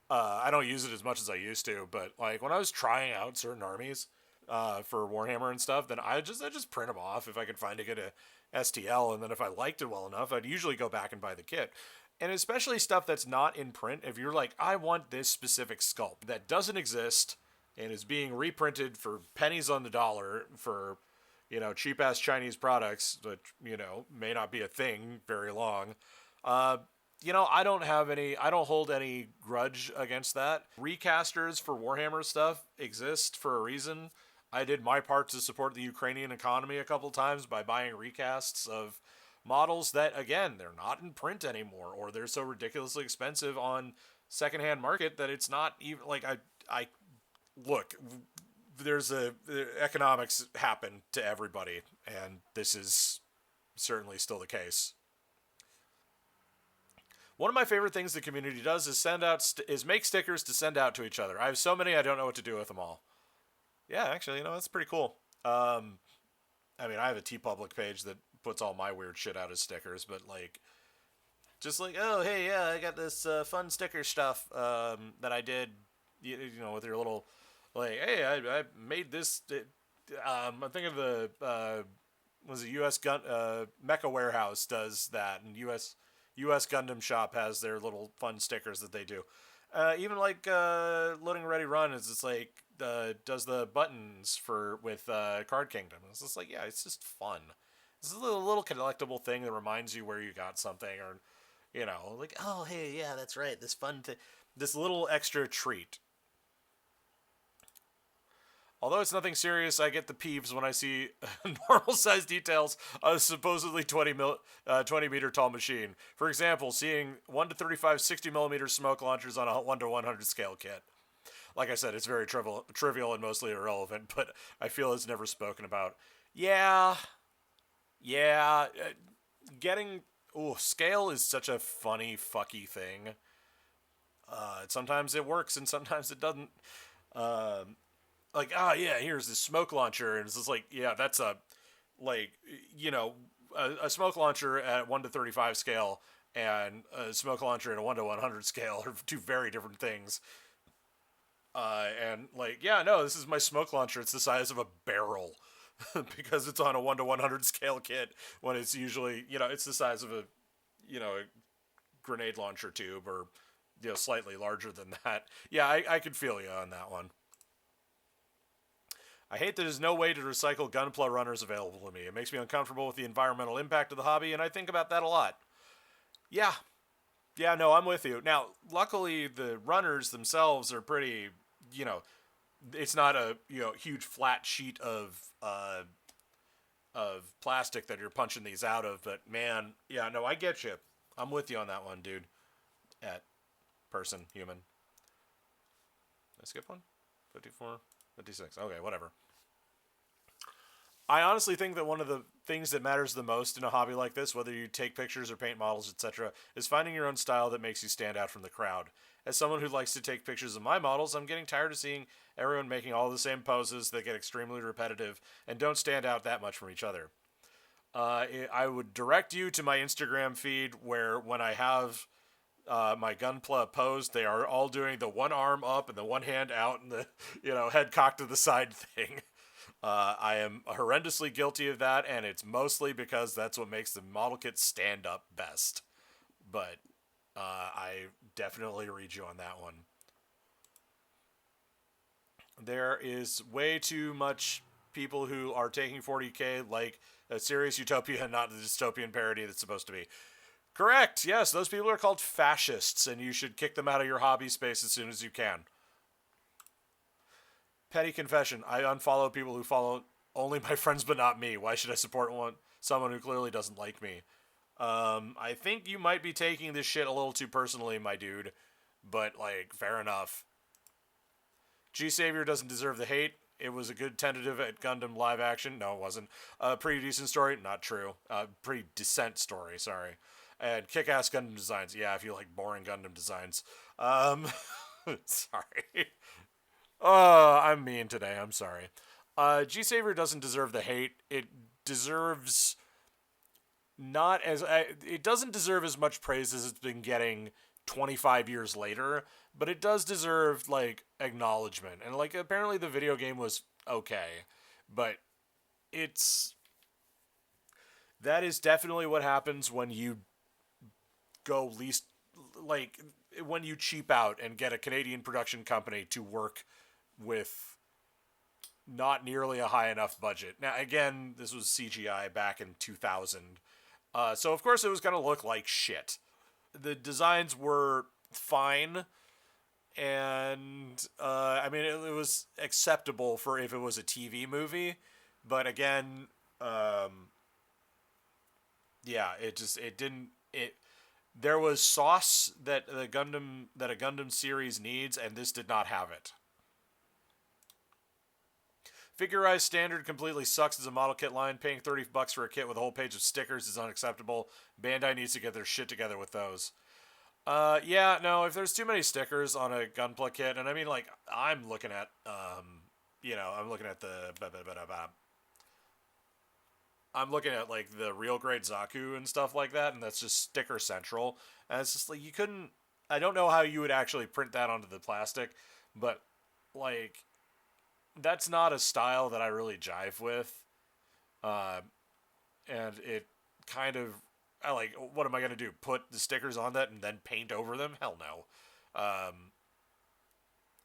I don't use it as much as I used to, but like when I was trying out certain armies for Warhammer and stuff, then I just print them off if I could find a good STL, and then if I liked it well enough, I'd usually go back and buy the kit. And especially stuff that's not in print, if you're like, I want this specific sculpt that doesn't exist and is being reprinted for pennies on the dollar for, cheap ass Chinese products that, may not be a thing very long. Uh, I don't hold any grudge against that. Recasters for Warhammer stuff exist for a reason. I did my part to support the Ukrainian economy a couple times by buying recasts of models that, again, they're not in print anymore, or they're so ridiculously expensive on secondhand market that it's not even like I look. Economics happen to everybody, and this is certainly still the case. One of my favorite things the community does is make stickers to send out to each other. I have so many I don't know what to do with them all. Yeah, actually, that's pretty cool. I have a TeePublic page that puts all my weird shit out as stickers, but like, just like, oh hey, yeah, I got this fun sticker stuff that I did, with your little, like, hey, I made this. I'm thinking of the was it U.S. Gun Mecha Warehouse does that, and U.S. Gundam Shop has their little fun stickers that they do. Even like Loading Ready Run is just like does the buttons for with Card Kingdom. It's just like, yeah, it's just fun. This is a little collectible thing that reminds you where you got something, or like, oh hey, yeah, that's right, this fun thing, this little extra treat. Although it's nothing serious, I get the peeves when I see normal size details on a supposedly 20 meter tall machine. For example, seeing 1 to 35 60 millimeter smoke launchers on a 1 to 100 scale kit. Like I said, it's very trivial and mostly irrelevant, but I feel it's never spoken about. Yeah, yeah. Getting. Ooh, scale is such a funny, fucky thing. Sometimes it works and sometimes it doesn't. Like, yeah, here's this smoke launcher, and it's just like, yeah, that's like, you know a smoke launcher at 1 to 35 scale and a smoke launcher at a 1 to 100 scale are two very different things. And like, yeah, no, this is my smoke launcher. It's the size of a barrel because it's on a 1 to 100 scale kit when it's usually, it's the size of a grenade launcher tube, or slightly larger than that. Yeah, I could feel you on that one. I hate that there's no way to recycle Gunpla runners available to me. It makes me uncomfortable with the environmental impact of the hobby, and I think about that a lot. Yeah, yeah, no, I'm with you. Now, luckily, the runners themselves are pretty, you know, it's not a huge flat sheet of plastic that you're punching these out of. But man, yeah, no, I get you. I'm with you on that one, dude. At person, human. Did I skip one? 54, 56. Okay, whatever. I honestly think that one of the things that matters the most in a hobby like this, whether you take pictures or paint models, etc., is finding your own style that makes you stand out from the crowd. As someone who likes to take pictures of my models, I'm getting tired of seeing everyone making all the same poses that get extremely repetitive and don't stand out that much from each other. I would direct you to my Instagram feed where when I have my Gunpla pose, they are all doing the one arm up and the one hand out and the head cocked to the side thing. I am horrendously guilty of that, and it's mostly because that's what makes the model kit stand up best. But I definitely read you on that one. There is way too much people who are taking 40K like a serious utopia and not the dystopian parody that's supposed to be. Correct. Yes, those people are called fascists, and you should kick them out of your hobby space as soon as you can. Petty confession: I unfollow people who follow only my friends, but not me. Why should I support someone who clearly doesn't like me? I think you might be taking this shit a little too personally, my dude. But like, fair enough. G Savior doesn't deserve the hate. It was a good tentative at Gundam live action. No, it wasn't. Pretty decent story. Not true. Pretty decent story. Sorry. And kick-ass Gundam designs. Yeah, if you like boring Gundam designs. Sorry. Oh, I'm mean today. I'm sorry. G Savior doesn't deserve the hate. It deserves not as it doesn't deserve as much praise as it's been getting 25 years later, but it does deserve like acknowledgement. And like apparently the video game was okay, but it's that is definitely what happens when you go least like when you cheap out and get a Canadian production company to work with not nearly a high enough budget. Now, again, this was CGI back in 2000. So, of course, it was going to look like shit. The designs were fine, and, I mean, it was acceptable for if it was a TV movie. But again, yeah, it didn't, there was sauce that a Gundam series needs, and this did not have it. Figurized Standard completely sucks as a model kit line. Paying $30 for a kit with a whole page of stickers is unacceptable. Bandai needs to get their shit together with those. Yeah, no, if there's too many stickers on a Gunpla kit, and I mean, like, I'm looking at, I'm looking at I'm looking at, like, the real grade Zaku and stuff like that, and that's just sticker central. And it's just, like, you couldn't, I don't know how you would actually print that onto the plastic, but, like, that's not a style that I really jive with. Uh, and it kind of, I like, what am I going to do? Put the stickers on that and then paint over them? Hell no.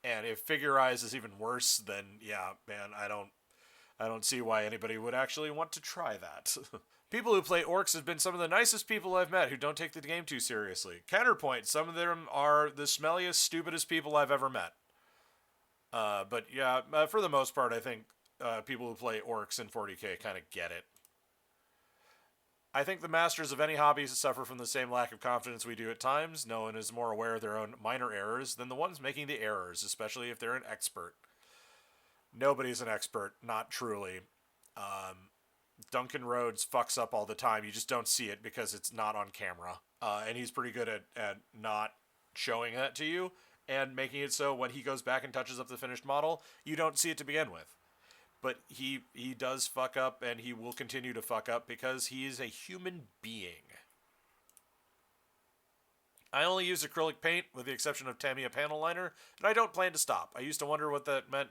And if Figurize is even worse, then yeah, man, I don't see why anybody would actually want to try that. People who play orcs have been some of the nicest people I've met who don't take the game too seriously. Counterpoint, some of them are the smelliest, stupidest people I've ever met. But yeah, for the most part, I think people who play orcs in 40K kind of get it. I think the masters of any hobby suffer from the same lack of confidence we do at times. No one is more aware of their own minor errors than the ones making the errors, especially if they're an expert. Nobody's an expert, not truly. Duncan Rhodes fucks up all the time. You just don't see it because it's not on camera. And he's pretty good at not showing that to you and making it so when he goes back and touches up the finished model, you don't see it to begin with. But he does fuck up, and he will continue to fuck up because he is a human being. I only use acrylic paint, with the exception of Tamiya panel liner, and I don't plan to stop. I used to wonder what that meant.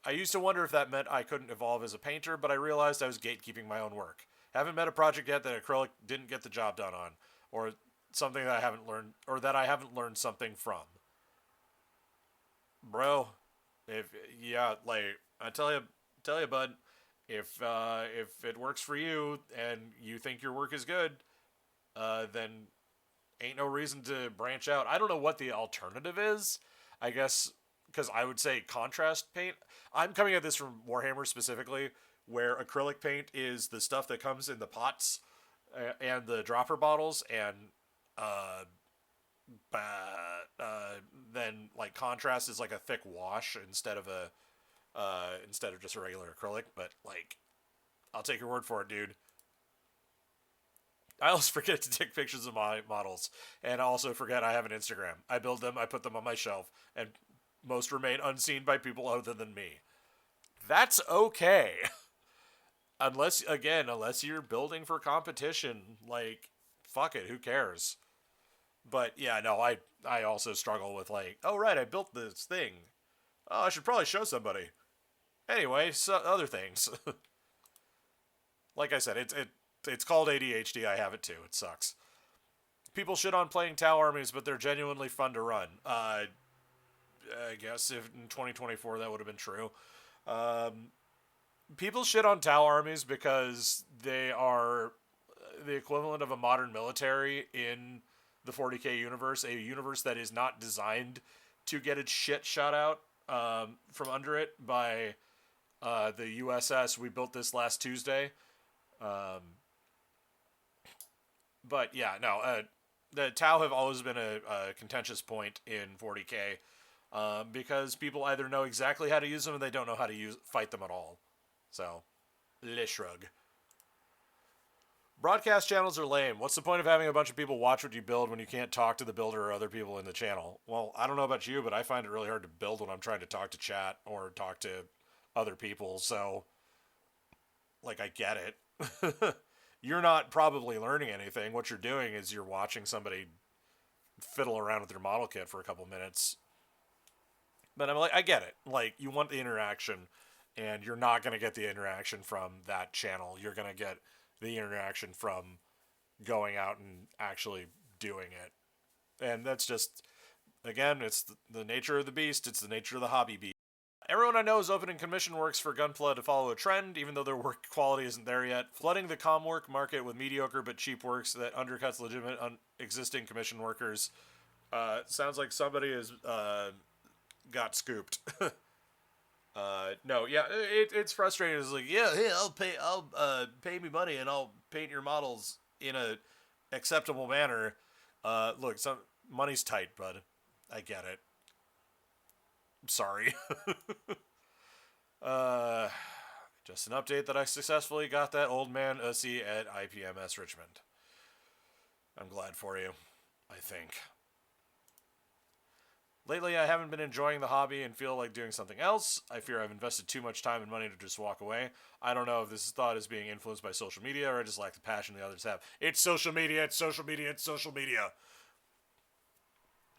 I used to wonder if that meant I couldn't evolve as a painter, but I realized I was gatekeeping my own work. Haven't met a project yet that acrylic didn't get the job done on, or something that I haven't learned, or that I haven't learned something from. Bro, like I tell you, bud, if it works for you and you think your work is good, then ain't no reason to branch out. I don't know what the alternative is. I guess because I would say contrast paint. I'm coming at this from Warhammer specifically, where acrylic paint is the stuff that comes in the pots and the dropper bottles, and then like contrast is like a thick wash instead of just a regular acrylic. But like I'll take your word for it, dude. I always forget to take pictures of my models, and I also forget I have an Instagram. I build them, I put them on my shelf, and most remain unseen by people other than me. That's okay. Unless you're building for competition, like, fuck it, who cares? But yeah, no, I also struggle with like, oh right, I built this thing. Oh, I should probably show somebody. Anyway, so other things. Like I said, it's called ADHD. I have it too. It sucks. People shit on playing Tau armies, but they're genuinely fun to run. I guess if in 2024 that would have been true. Um, People shit on Tau armies because they are the equivalent of a modern military in the 40k universe, a universe that is not designed to get its shit shot out from under it by the USS. We built this last Tuesday. Um, but yeah, no, the Tau have always been a contentious point in 40k because people either know exactly how to use them or they don't know how to fight them at all. So, le shrug. Broadcast channels are lame. What's the point of having a bunch of people watch what you build when you can't talk to the builder or other people in the channel? Well, I don't know about you, but I find it really hard to build when I'm trying to talk to chat or talk to other people. So, like, I get it. You're not probably learning anything. What you're doing is you're watching somebody fiddle around with your model kit for a couple minutes. But I'm like, I get it. Like, you want the interaction, and you're not going to get the interaction from that channel. You're going to get the interaction from going out and actually doing it. And that's just, again, it's the nature of the beast. It's the nature of the hobby beast. Everyone I know is opening commission works for Gunpla to follow a trend, even though their work quality isn't there yet. Flooding the comm work market with mediocre but cheap works that undercuts legitimate existing commission workers. Sounds like somebody has got scooped. No, yeah, it's frustrating. It's like, yeah, hey, I'll pay me money and I'll paint your models in a acceptable manner. Look, some money's tight, bud. I get it. Sorry. uh, just an update that I successfully got that old man Ussie at IPMS Richmond. I'm glad for you, I think. Lately, I haven't been enjoying the hobby and feel like doing something else. I fear I've invested too much time and money to just walk away. I don't know if this thought is being influenced by social media or I just lack the passion the others have. It's social media, it's social media, it's social media.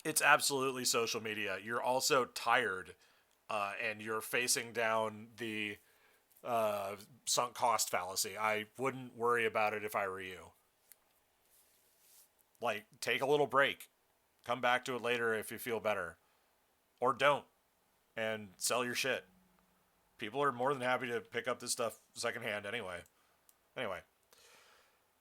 It's absolutely social media. You're also tired, and you're facing down the sunk cost fallacy. I wouldn't worry about it if I were you. Like, take a little break. Come back to it later if you feel better. Or don't. And sell your shit. People are more than happy to pick up this stuff secondhand anyway. Anyway.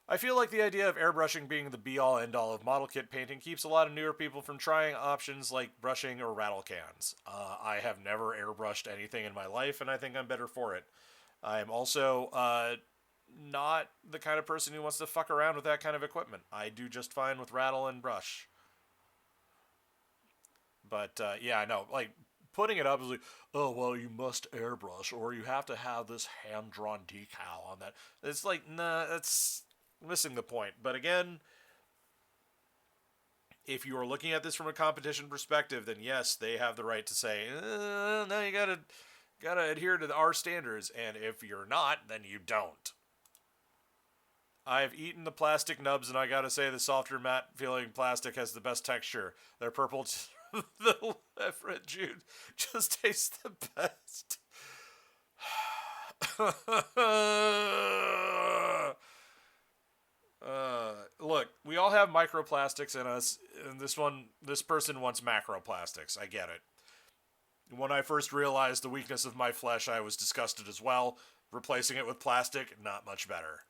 I feel like the idea of airbrushing being the be-all end-all of model kit painting keeps a lot of newer people from trying options like brushing or rattle cans. I have never airbrushed anything in my life, and I think I'm better for it. I am also not the kind of person who wants to fuck around with that kind of equipment. I do just fine with rattle and brush. But yeah, no, like putting it up is like, oh well, you must airbrush or you have to have this hand drawn decal on that. It's like, nah, that's missing the point. But again, if you are looking at this from a competition perspective, then yes, they have the right to say, no, you gotta adhere to our standards, and if you're not, then you don't. I've eaten the plastic nubs, and I gotta say, the softer matte feeling plastic has the best texture. They're purple. The left red Jude just tastes the best. Look, we all have microplastics in us, and this person wants macroplastics. I get it. When I first realized the weakness of my flesh, I was disgusted as well. Replacing it with plastic, not much better.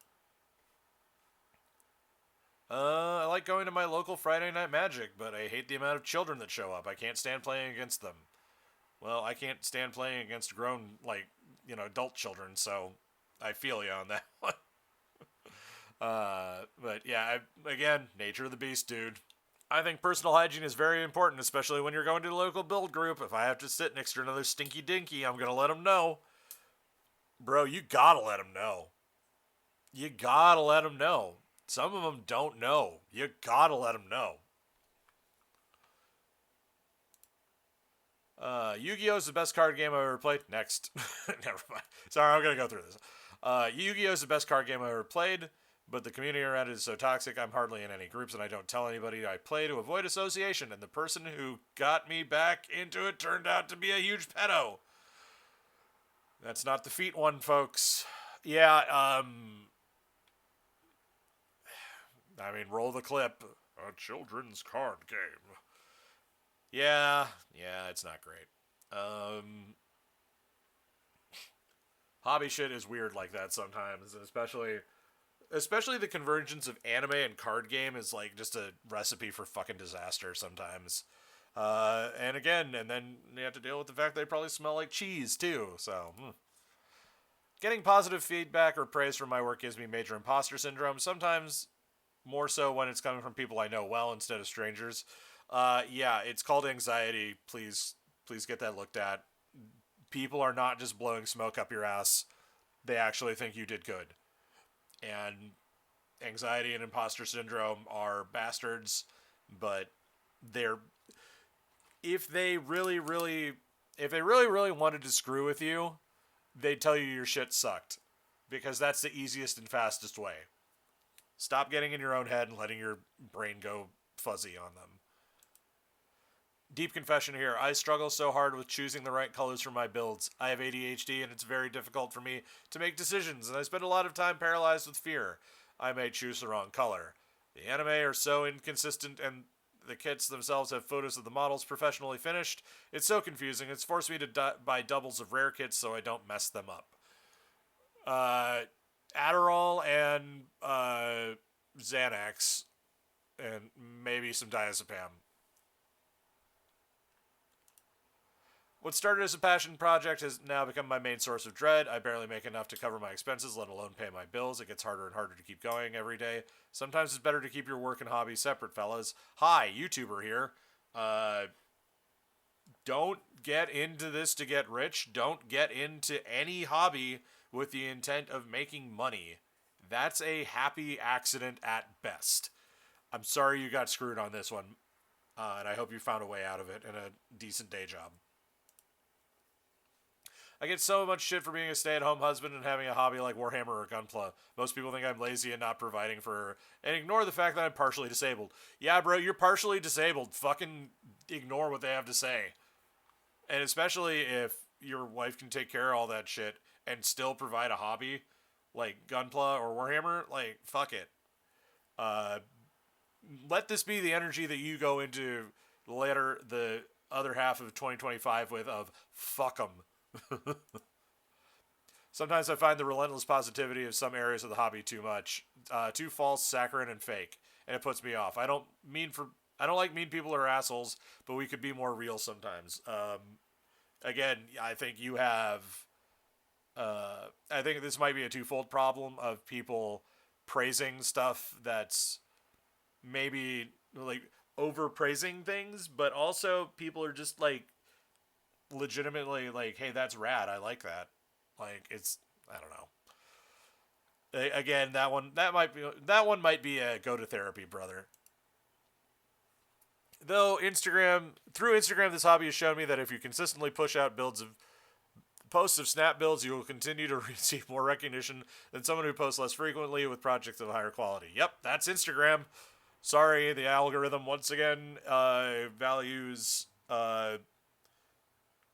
I like going to my local Friday Night Magic, but I hate the amount of children that show up. I can't stand playing against them. Well, I can't stand playing against grown, adult children, so I feel you on that one. But yeah, again, nature of the beast, dude. I think personal hygiene is very important, especially when you're going to a local build group. If I have to sit next to another stinky dinky, I'm going to let them know. Bro, you gotta let them know. You gotta let them know. Some of them don't know. You gotta let them know. Yu-Gi-Oh! Is the best card game I've ever played. Next. Never mind. Sorry, I'm going to go through this. Yu-Gi-Oh! Is the best card game I've ever played, but the community around it is so toxic, I'm hardly in any groups, and I don't tell anybody I play to avoid association, and the person who got me back into it turned out to be a huge pedo. That's not the feet one, folks. Yeah, I mean, roll the clip. A children's card game. Yeah, it's not great. Hobby shit is weird like that sometimes, and especially the convergence of anime and card game is like just a recipe for fucking disaster sometimes. And then you have to deal with the fact they probably smell like cheese too. So, getting positive feedback or praise from my work gives me major imposter syndrome. Sometimes more so when it's coming from people I know well instead of strangers. Yeah, it's called anxiety. Please get that looked at. People are not just blowing smoke up your ass. They actually think you did good. And anxiety and imposter syndrome are bastards, but they're if they really wanted to screw with you, they'd tell you your shit sucked, because that's the easiest and fastest way. Stop getting in your own head and letting your brain go fuzzy on them. Deep confession here. I struggle so hard with choosing the right colors for my builds. I have ADHD and it's very difficult for me to make decisions, and I spend a lot of time paralyzed with fear. I may choose the wrong color. The anime are so inconsistent, and the kits themselves have photos of the models professionally finished. It's so confusing. It's forced me to buy doubles of rare kits so I don't mess them up. Adderall and Xanax, and maybe some diazepam. What started as a passion project has now become my main source of dread. I barely make enough to cover my expenses, let alone pay my bills. It gets harder and harder to keep going every day. Sometimes it's better to keep your work and hobby separate, fellas. Hi, YouTuber here. Don't get into this to get rich. Don't get into any hobby with the intent of making money. That's a happy accident at best. I'm sorry you got screwed on this one, and I hope you found a way out of it in a decent day job. I get so much shit for being a stay-at-home husband and having a hobby like Warhammer or Gunpla. Most people think I'm lazy and not providing for her, and ignore the fact that I'm partially disabled. Yeah, bro, you're partially disabled. Fucking ignore what they have to say. And especially if your wife can take care of all that shit and still provide a hobby like Gunpla or Warhammer, like, fuck it. Let this be the energy that you go into the other half of 2025 with, of fuck 'em. Sometimes I find the relentless positivity of some areas of the hobby too much, too false, saccharine, and fake, and it puts me off. I don't like mean people or assholes, but we could be more real sometimes. Again, I think you have. I think this might be a twofold problem of people praising stuff that's maybe like overpraising things, but also people are just like legitimately like, hey, that's rad, I like that. Like, it's, I don't know. Again, that one might be a go to therapy, brother. Though through Instagram, this hobby has shown me that if you consistently push out posts of snap builds, you will continue to receive more recognition than someone who posts less frequently with projects of higher quality. Yep, that's Instagram. Sorry, the algorithm once again values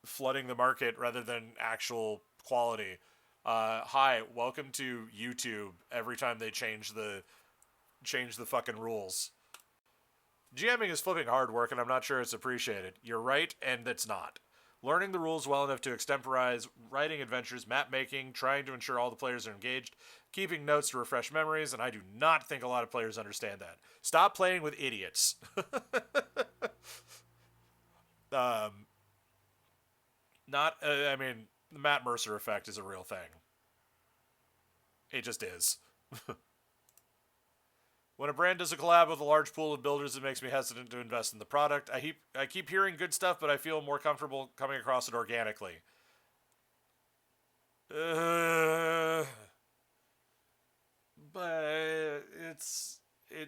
flooding the market rather than actual quality. Hi, welcome to YouTube. Every time they change the fucking rules. GMing is flipping hard work, and I'm not sure it's appreciated. You're right, and it's not. Learning the rules well enough to extemporize, writing adventures, map making, trying to ensure all the players are engaged, keeping notes to refresh memories, and I do not think a lot of players understand that. Stop playing with idiots. I mean, the Matt Mercer effect is a real thing. It just is. When a brand does a collab with a large pool of builders, it makes me hesitant to invest in the product. I keep hearing good stuff, but I feel more comfortable coming across it organically.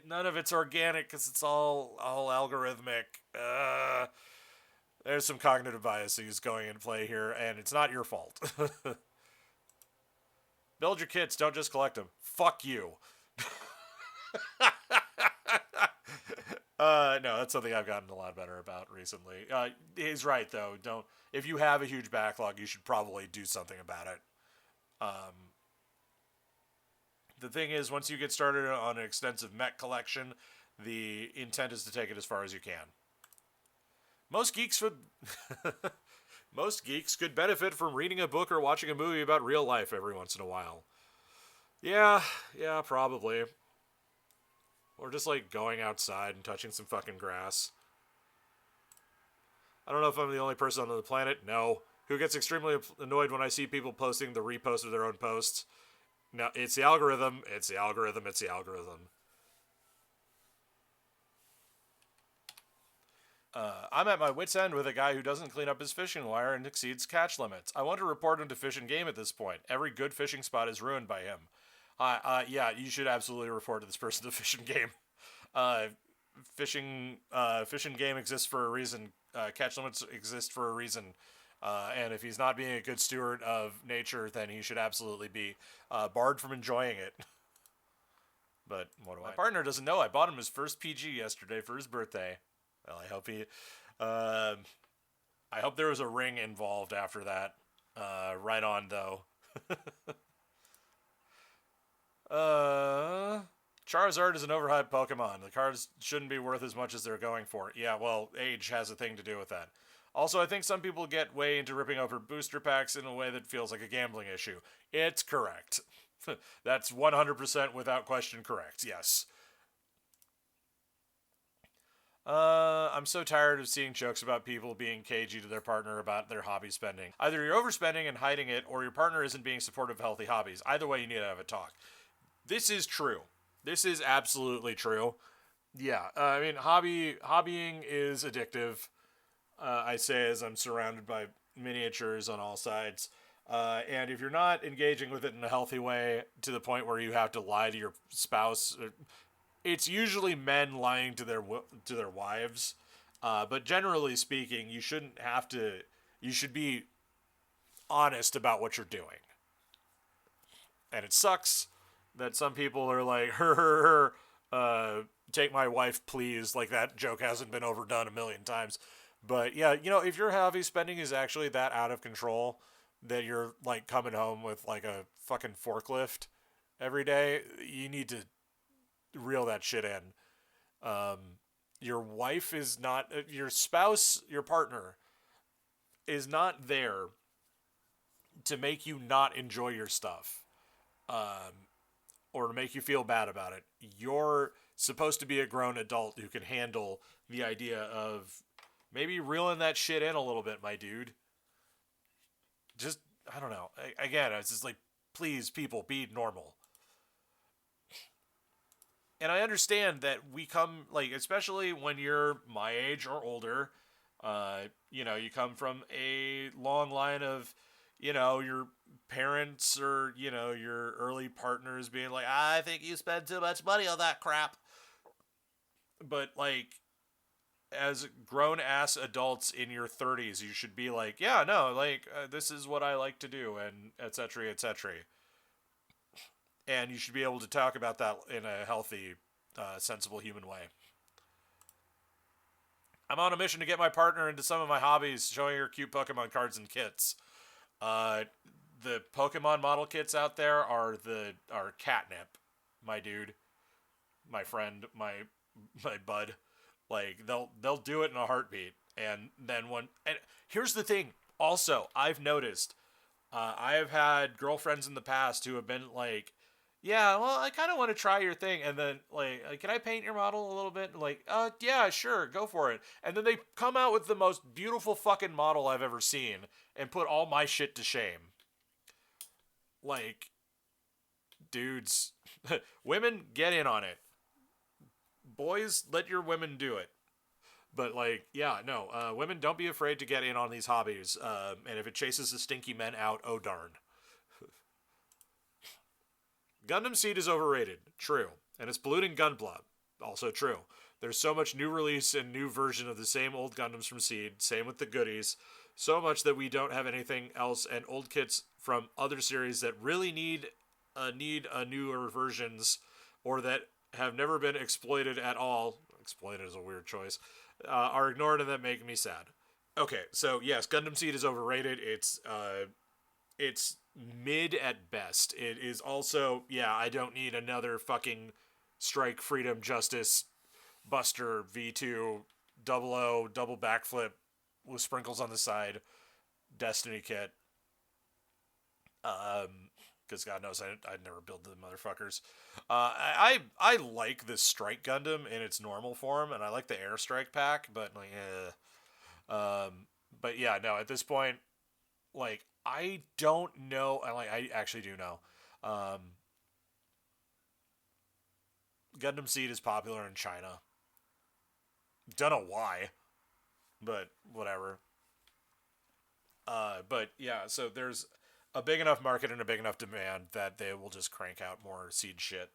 none of it's organic because it's all algorithmic. There's some cognitive biases going in play here, and it's not your fault. Build your kits, don't just collect them. Fuck you. No, that's something I've gotten a lot better about recently. He's right though. If you have a huge backlog, you should probably do something about it. The thing is, once you get started on an extensive mech collection, the intent is to take it as far as you can. Most geeks could benefit from reading a book or watching a movie about real life every once in a while. Yeah, probably. Or just like going outside and touching some fucking grass. I don't know if I'm the only person on the planet. No. Who gets extremely annoyed when I see people posting the repost of their own posts. No, it's the algorithm. It's the algorithm. It's the algorithm. I'm at my wit's end with a guy who doesn't clean up his fishing wire and exceeds catch limits. I want to report him to Fish and Game at this point. Every good fishing spot is ruined by him. Yeah, you should absolutely report to this person to Fish and Game. Fish and Game exists for a reason. Catch limits exist for a reason. And if he's not being a good steward of nature, then he should absolutely be barred from enjoying it. But what do My partner doesn't know. I bought him his first PG yesterday for his birthday. Well, I hope I hope there was a ring involved after that. Right on, though. Charizard is an overhyped Pokemon. The cards shouldn't be worth as much as they're going for. Yeah, well, age has a thing to do with that. Also, I think some people get way into ripping over booster packs in a way that feels like a gambling issue. It's correct. That's 100% without question correct, yes. I'm so tired of seeing jokes about people being cagey to their partner about their hobby spending. Either you're overspending and hiding it, or your partner isn't being supportive of healthy hobbies. Either way, you need to have a talk. This is true. This is absolutely true. Yeah, I mean, hobbying is addictive. I say as I'm surrounded by miniatures on all sides. And if you're not engaging with it in a healthy way to the point where you have to lie to your spouse, it's usually men lying to their wives. But generally speaking, you shouldn't have to. You should be honest about what you're doing. And it sucks that some people are like, take my wife, please. Like, that joke hasn't been overdone a million times. But yeah, if your hobby spending is actually that out of control that you're like coming home with like a fucking forklift every day, you need to reel that shit in. Your wife is not, your spouse, your partner is not there to make you not enjoy your stuff, or to make you feel bad about it. You're supposed to be a grown adult who can handle the idea of maybe reeling that shit in a little bit, my dude. Just, I don't know. Again, it's just like, please, people, be normal. And I understand that we come, like, especially when you're my age or older, you come from a long line of, your parents or, your early partners being like, I think you spend too much money on that crap. But, like, as grown-ass adults in your 30s, you should be like, yeah, no, like, this is what I like to do, and et cetera, et cetera. And you should be able to talk about that in a healthy, sensible human way. I'm on a mission to get my partner into some of my hobbies, showing her cute Pokemon cards and kits. The Pokemon model kits out there are catnip, my dude, my friend, my bud. Like, they'll do it in a heartbeat. And then and here's the thing. Also, I've noticed, I have had girlfriends in the past who have been like, yeah, well, I kind of want to try your thing. And then, like, can I paint your model a little bit? Like, yeah, sure, go for it. And then they come out with the most beautiful fucking model I've ever seen and put all my shit to shame. Like, dudes, women, get in on it. Boys, let your women do it. But, like, yeah, no, women, don't be afraid to get in on these hobbies. And if it chases the stinky men out, oh darn. Gundam Seed is overrated. True. And it's polluting Gunpla. Also true. There's so much new release and new version of the same old Gundams from Seed. Same with the goodies. So much that we don't have anything else, and old kits from other series that really need a newer versions, or that have never been exploited at all. Exploited is a weird choice. Are ignored, and that make me sad. Okay, so yes, Gundam Seed is overrated. It's mid at best. It is also, yeah, I don't need another fucking Strike Freedom Justice Buster V2 double O double backflip with sprinkles on the side Destiny kit. Because God knows I'd never build the motherfuckers. I like this Strike Gundam in its normal form, and I like the Airstrike pack, but like, but yeah, no. At this point, like, I don't know. I actually do know. Um, Gundam Seed is popular in China. Don't know why, but whatever. But yeah, so there's a big enough market and a big enough demand that they will just crank out more Seed shit.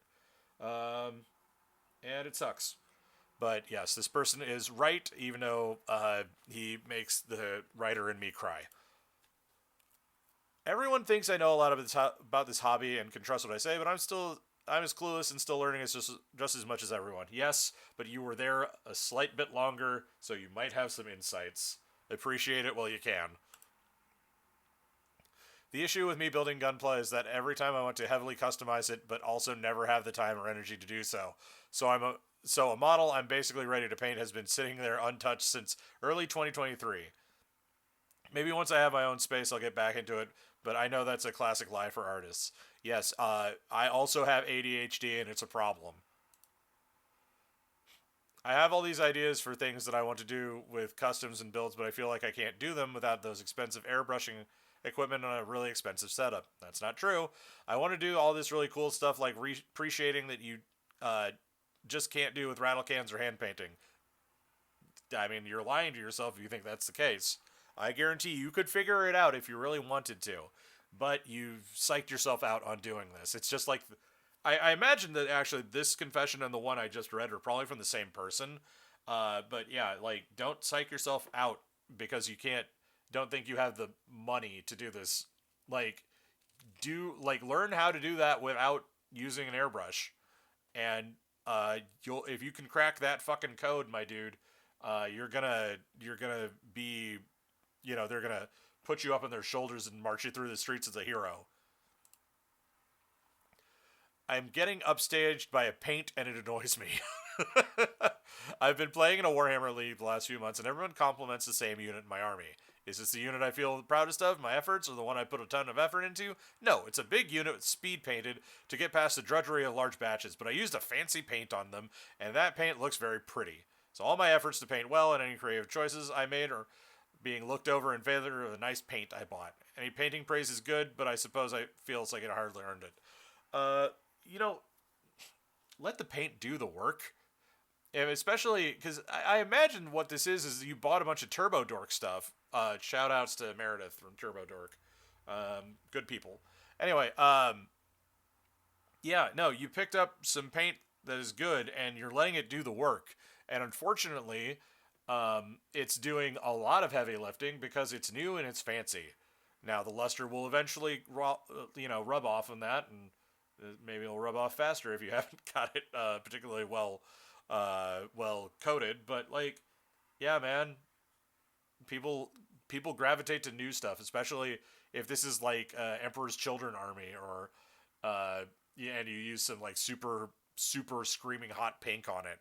Um, and it sucks. But yes, this person is right, even though he makes the writer in me cry. Everyone thinks I know a lot about this hobby and can trust what I say, but I'm as clueless and still learning as just as much as everyone. Yes, but you were there a slight bit longer, so you might have some insights. Appreciate it while you can. The issue with me building Gunpla is that every time I want to heavily customize it, but also never have the time or energy to do so. So a model I'm basically ready to paint has been sitting there untouched since early 2023. Maybe once I have my own space, I'll get back into it, but I know that's a classic lie for artists. Yes, I also have ADHD, and it's a problem. I have all these ideas for things that I want to do with customs and builds, but I feel like I can't do them without those expensive airbrushing equipment and a really expensive setup. That's not true. I want to do all this really cool stuff like appreciating that you uh, just can't do with rattle cans or hand painting. I mean, you're lying to yourself if you think that's the case. I guarantee you could figure it out if you really wanted to, but you've psyched yourself out on doing this. It's just like, I imagine that actually this confession and the one I just read are probably from the same person. But yeah, like, don't psych yourself out because you can't, don't think you have the money to do this. Like, learn how to do that without using an airbrush. And you'll, if you can crack that fucking code, my dude, you're gonna be, they're gonna put you up on their shoulders and march you through the streets as a hero. I'm getting upstaged by a paint and it annoys me. I've been playing in a Warhammer League the last few months, and everyone compliments the same unit in my army. Is this the unit I feel the proudest of, my efforts, or the one I put a ton of effort into? No, it's a big unit with speed painted to get past the drudgery of large batches, but I used a fancy paint on them, and that paint looks very pretty. So all my efforts to paint well and any creative choices I made are being looked over in favor of the nice paint I bought. Any painting praise is good, but I suppose I feels like it hardly earned it. Uh, you know, let the paint do the work. And especially because I imagine what this is you bought a bunch of Turbo Dork stuff. Shout outs to Meredith from Turbo Dork. Good people. Anyway, yeah, no, you picked up some paint that is good and you're letting it do the work. And unfortunately, it's doing a lot of heavy lifting because it's new and it's fancy. Now the luster will eventually, rub off on that, and maybe it'll rub off faster if you haven't got it particularly well coated. But like, yeah, man, people people gravitate to new stuff, especially if this is like Emperor's Children Army, or yeah, and you use some like super screaming hot pink on it.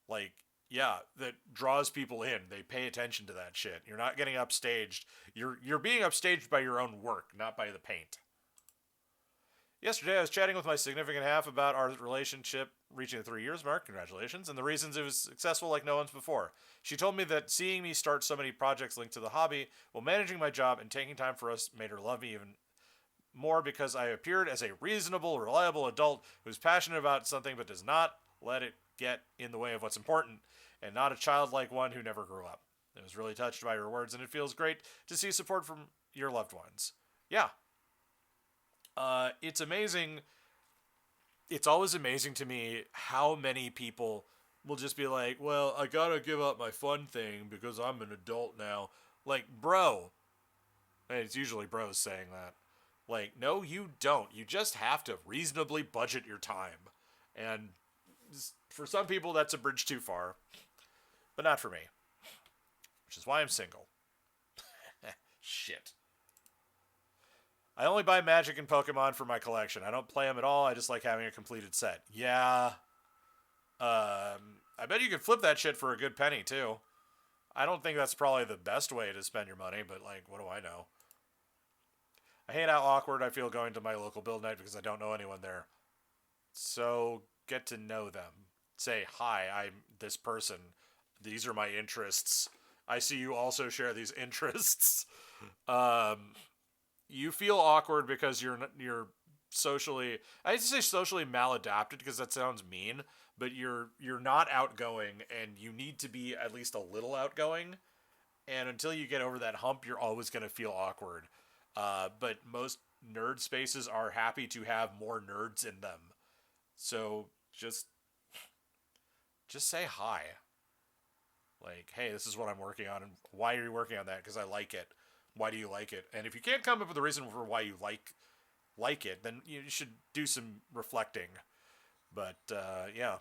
Like, yeah, that draws people in. They pay attention to that shit. You're not getting upstaged. You're being upstaged by your own work, not by the paint. Yesterday, I was chatting with my significant half about our relationship reaching the 3 years mark. Congratulations. And the reasons it was successful like no one's before. She told me that seeing me start so many projects linked to the hobby while managing my job and taking time for us made her love me even more, because I appeared as a reasonable, reliable adult who's passionate about something but does not let it get in the way of what's important, and not a childlike one who never grew up. I was really touched by your words, and it feels great to see support from your loved ones. Yeah, it's amazing it's always amazing to me how many people will just be like, well, I gotta give up my fun thing because I'm an adult now. Like, bro. And it's usually bros saying that. Like, no, you don't. You just have to reasonably budget your time. And for some people, that's a bridge too far. But not for me. Which is why I'm single. Shit. I only buy Magic and Pokemon for my collection. I don't play them at all. I just like having a completed set. Yeah. I bet you could flip that shit for a good penny, too. I don't think that's probably the best way to spend your money, but, like, what do I know? I hate how awkward I feel going to my local build night because I don't know anyone there. So, get to know them. Say, hi, I'm this person. These are my interests. I see you also share these interests. You feel awkward because you're socially, I hate to say socially maladapted because that sounds mean, but you're not outgoing and you need to be at least a little outgoing. And until you get over that hump, you're always going to feel awkward. But most nerd spaces are happy to have more nerds in them. So just say hi. Like, hey, this is what I'm working on, and why are you working on that? Because I like it. Why do you like it? And if you can't come up with a reason for why you like it, then you should do some reflecting. But yeah,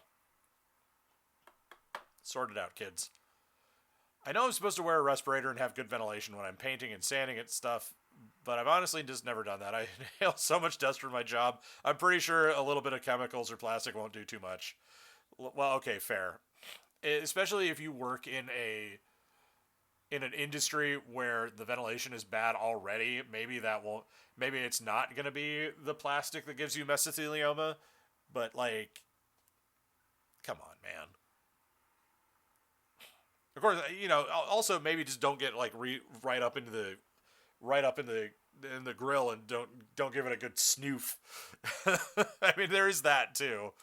sort it out, kids. I know I'm supposed to wear a respirator and have good ventilation when I'm painting and sanding and stuff, but I've honestly just never done that. I inhale so much dust for my job. I'm pretty sure a little bit of chemicals or plastic won't do too much. Well, okay, fair. Especially if you work in an industry where the ventilation is bad already, maybe it's not going to be the plastic that gives you mesothelioma, but like, come on, man. Of course, also maybe just don't get like right up in the grill and don't give it a good snoof. I mean, there is that too.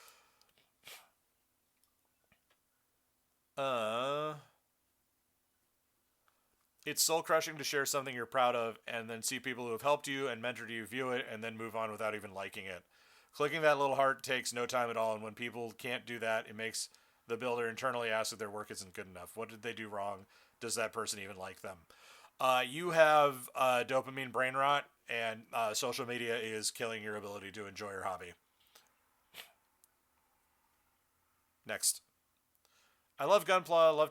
Uh it's soul crushing to share something you're proud of and then see people who have helped you and mentored you view it and then move on without even liking it. Clicking that little heart takes no time at all, and when people can't do that, it makes the builder internally ask if their work isn't good enough. What did they do wrong? Does that person even like them? You have dopamine brain rot, and social media is killing your ability to enjoy your hobby. Next. I love Gunpla. Love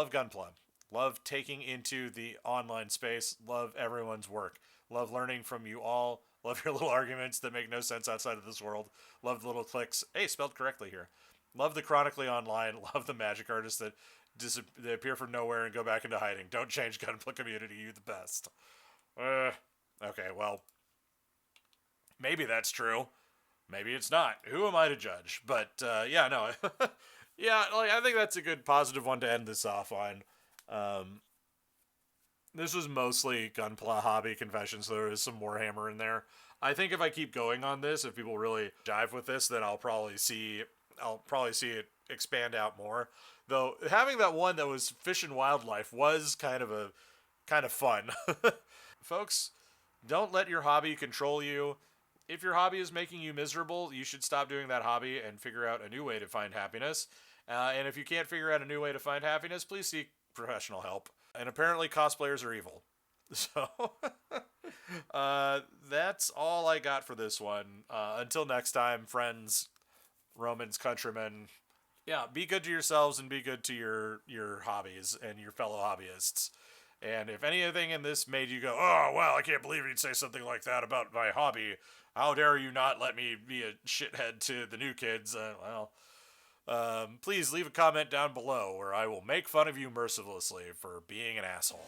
Gunpla. Love taking into the online space. Love everyone's work. Love learning from you all. Love your little arguments that make no sense outside of this world. Love the little clicks. Hey, spelled correctly here. Love the chronically online. Love the magic artists that they appear from nowhere and go back into hiding. Don't change Gunpla community. You the best. Okay, well, maybe that's true. Maybe it's not. Who am I to judge? But yeah, no. Yeah, like I think that's a good positive one to end this off on. Um, this was mostly Gunpla hobby confession, so there is some Warhammer in there. I think if I keep going on this, if people really dive with this, then I'll probably see it expand out more. Though having that one that was fish and wildlife was kind of fun. Folks, don't let your hobby control you. If your hobby is making you miserable, you should stop doing that hobby and figure out a new way to find happiness. And if you can't figure out a new way to find happiness, please seek professional help. And apparently, cosplayers are evil. So, that's all I got for this one. Until next time, friends, Romans, countrymen, yeah, be good to yourselves and be good to your hobbies and your fellow hobbyists. And if anything in this made you go, oh, well, I can't believe you'd say something like that about my hobby. How dare you not let me be a shithead to the new kids? Please leave a comment down below, or I will make fun of you mercilessly for being an asshole.